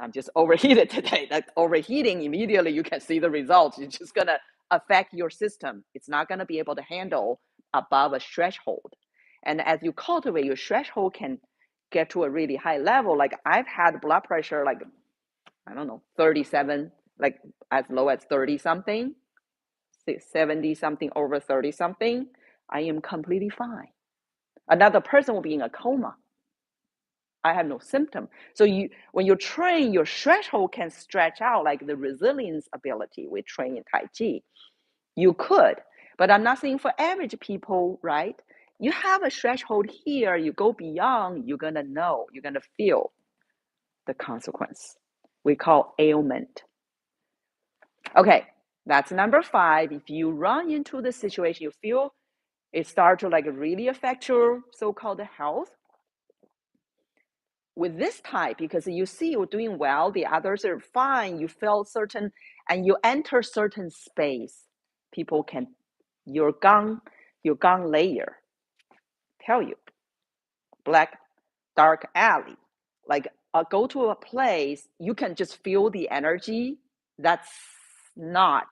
I'm just overheated today. Like overheating, immediately you can see the results. It's just gonna affect your system. It's not gonna be able to handle above a threshold. And as you cultivate, your threshold can get to a really high level. Like I've had blood pressure, like I don't know, 37, like as low as 30 something, 70 something, over 30 something. I am completely fine. Another person will be in a coma. I have no symptom. So when you train, your threshold can stretch out like the resilience ability we train in Tai Chi. You could, but I'm not saying for average people, right? You have a threshold here, you go beyond, you're gonna know, you're gonna feel the consequence. We call ailment. Okay, that's number 5. If you run into the situation, you feel it start to like really affect your so-called health, with this type, because you see you're doing well, the others are fine, you feel certain, and you enter certain space, people can, your gang layer tell you, black dark alley, like go to a place, you can just feel the energy that's not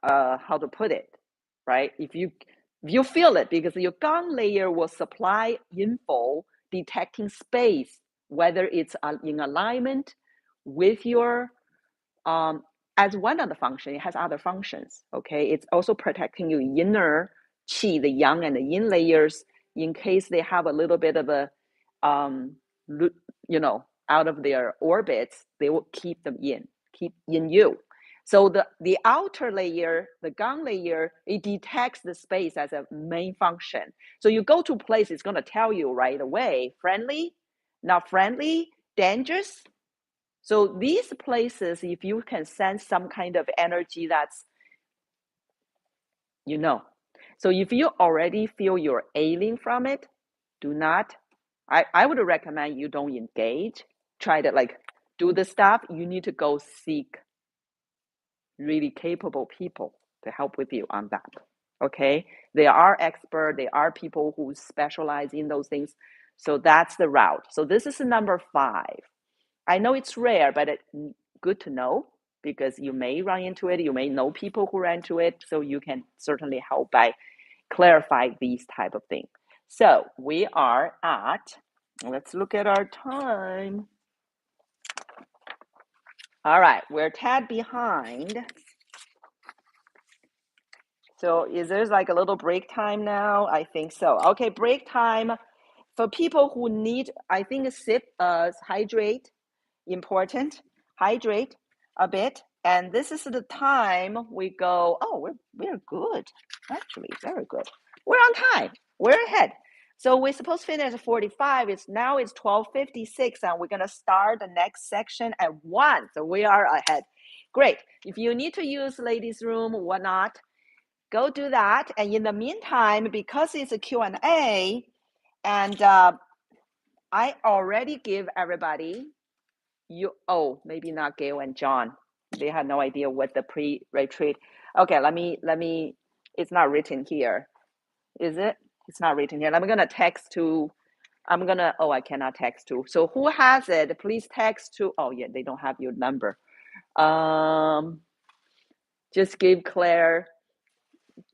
how to put it, right? If you feel it, because your gang layer will supply info detecting space, whether it's in alignment with your as one of the functions. It has other functions. Okay, it's also protecting your inner qi, the yang and the yin layers, in case they have a little bit of a you know, out of their orbits, they will keep them keep in you. So the outer layer, the gang layer, it detects the space as a main function. So you go to a place, it's going to tell you right away, friendly, not friendly, dangerous. So these places, if you can sense some kind of energy, that's, you know. So if you already feel you're ailing from it, do not, I would recommend you don't engage. Try to like do the stuff. You need to go seek really capable people to help with you on that. Okay, they are expert, they are people who specialize in those things. So that's the route. So this is number 5. I know it's rare, but it's good to know, because you may run into it, you may know people who ran into it, so you can certainly help by clarify these type of things. So we are at, let's look at our time. All right, we're a tad behind. So is there like a little break time now? I think so. Okay, break time for people who need, I think, hydrate, important, hydrate a bit. And this is the time we go, oh, we're good, actually, very good. We're on time, we're ahead. So we're supposed to finish at 45. Now it's 12:56, and we're gonna start the next section at 1. So we are ahead. Great. If you need to use ladies' room, whatnot, go do that. And in the meantime, because it's a Q&A, and I already give everybody maybe not Gail and John. They had no idea what the pre-retreat. Okay, let me. It's not written here, is it? It's not written here. I'm gonna text to. I cannot text to. So who has it? Please text to. Oh yeah, they don't have your number. Just give Claire.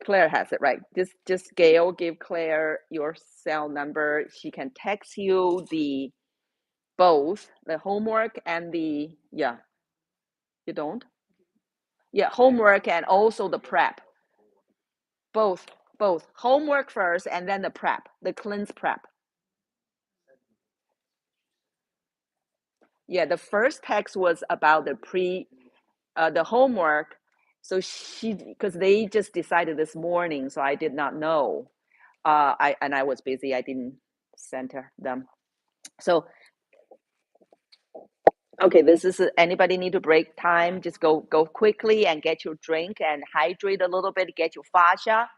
Claire has it, right? Just Gail, give Claire your cell number. She can text you both the homework and the You don't? Yeah, homework and also the prep. Both homework first and then the prep, the cleanse prep. Yeah, the first text was about the homework. So because they just decided this morning, so I did not know. I was busy. I didn't send them. So okay, this is anybody need to break time? Just go quickly and get your drink and hydrate a little bit. Get your fascia,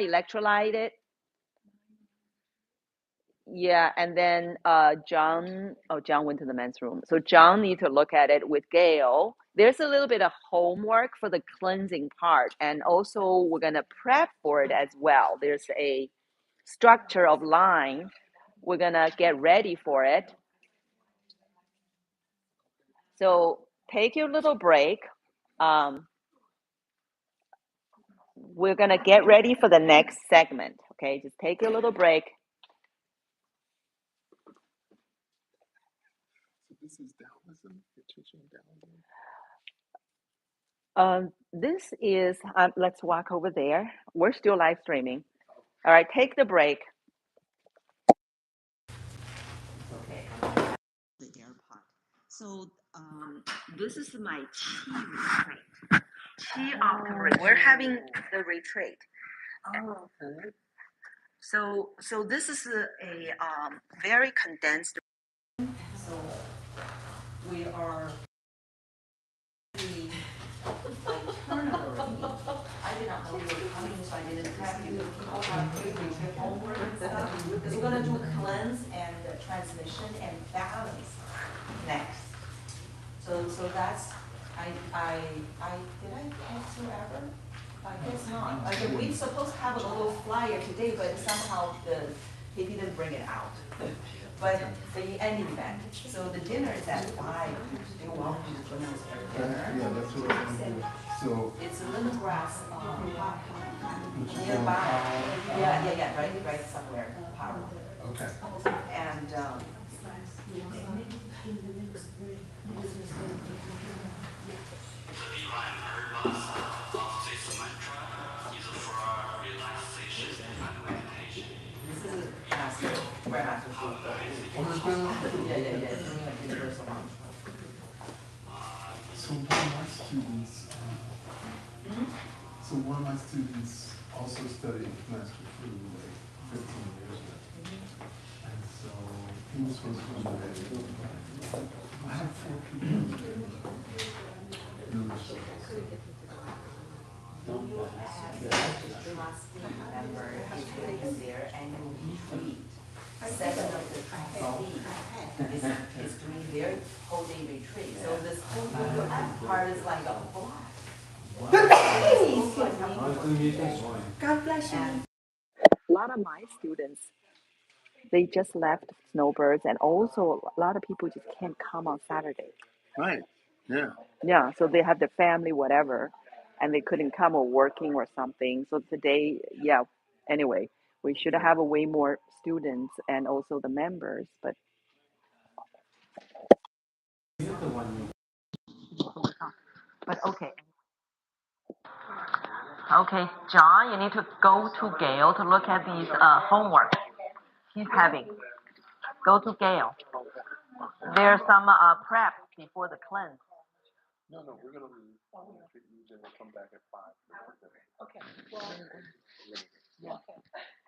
electrolyte it. Yeah, and then John went to the men's room. So John need to look at it with Gail. There's a little bit of homework for the cleansing part, and also we're gonna prep for it as well. There's a structure of line. We're gonna get ready for it. So take your little break. We're gonna get ready for the next segment. Okay, just take a little break.
This is Taoism. You're teaching Taoism.
This is, let's walk over there. We're still live streaming. All right, take the break. Okay, the AirPod. So this is my Qi retreat. Qi after we're having the retreat.
Oh, okay.
So this is a very condensed. So we are. I did not know you were coming, so I didn't have you. People have pre-retreat homework and stuff. Because we're gonna do cleanse and transmission and balance next. So that's I did I text you ever? I guess not. Like we supposed to have a little flyer today, but somehow he didn't bring it out. But in any event, so the dinner is at 5. Do you want me to join us for dinner?
Yeah, that's what I want to do. So
It's lemongrass nearby. Yeah, right somewhere. Power.
okay.
And this is master. Grandmaster food. Yeah. It's doing a universal mantra.
So one of my students, also studied master food like 15 years ago, and so he was supposed to come today. I have 4 people. Really so.
Remember, is their annual retreat. 7 of the trustees is doing their whole day retreat. So this whole part is like a
God bless you.
a lot of my students, they just left Snowbirds, and also a lot of people just can't come on Saturday.
Right. Yeah.
Yeah, so they have their family, whatever, and they couldn't come or working or something. So today, anyway, we should have a way more students and also the members, but okay. Okay, John, you need to go to Gail to look at these homework he's having. Go to Gail. There's some prep before the cleanse.
No, we're gonna leave. Then we'll come back at 5.
Okay. Well, yeah. Okay.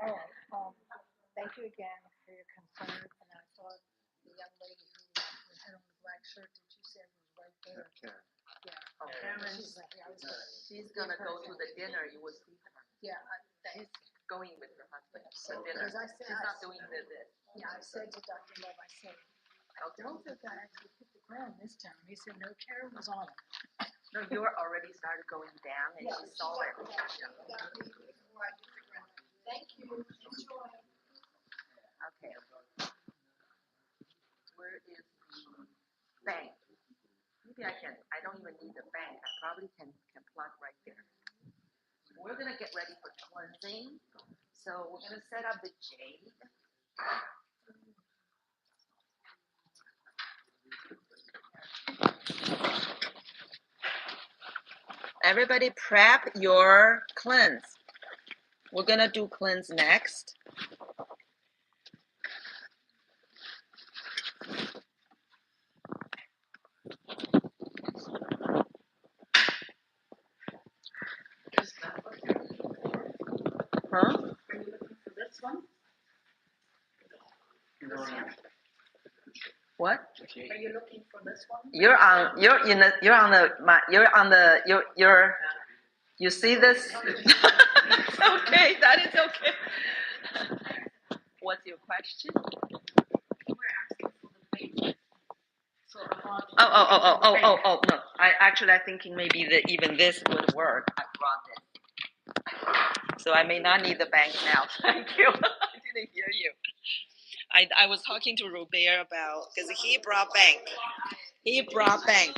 All right. Thank you again for your concern. And I thought the young lady who had on the black shirt that you said was right there.
Karen.
Yeah.
Oh, Karen,
She's like, I was
she's gonna go to the dinner. You will see her.
yeah.
She's going with her husband to
So,
dinner.
because I said,
She's not doing this.
yeah, I said to Dr. Love, I said, I don't think I actually hit the ground this time. He said, no, Karen was on it.
No, you already started going down, and she saw it.
Thank you. Enjoy.
Okay. Where is the bank? Maybe I don't even need the bank. I probably can plug right there. We're gonna get ready for cleansing. So we're gonna set up the jade. Everybody prep your cleanse. We're gonna do cleanse next. Huh?
Are you looking for this one?
What?
Are you looking for this one?
You see this? It's okay, that is okay. What's your question?
We're asking for the page. So
Oh, no. I'm thinking maybe that even this would work. I brought this. So I may not need the bank now. Thank you. I didn't hear you. I was talking to Robert about, because he brought bank. He brought bank.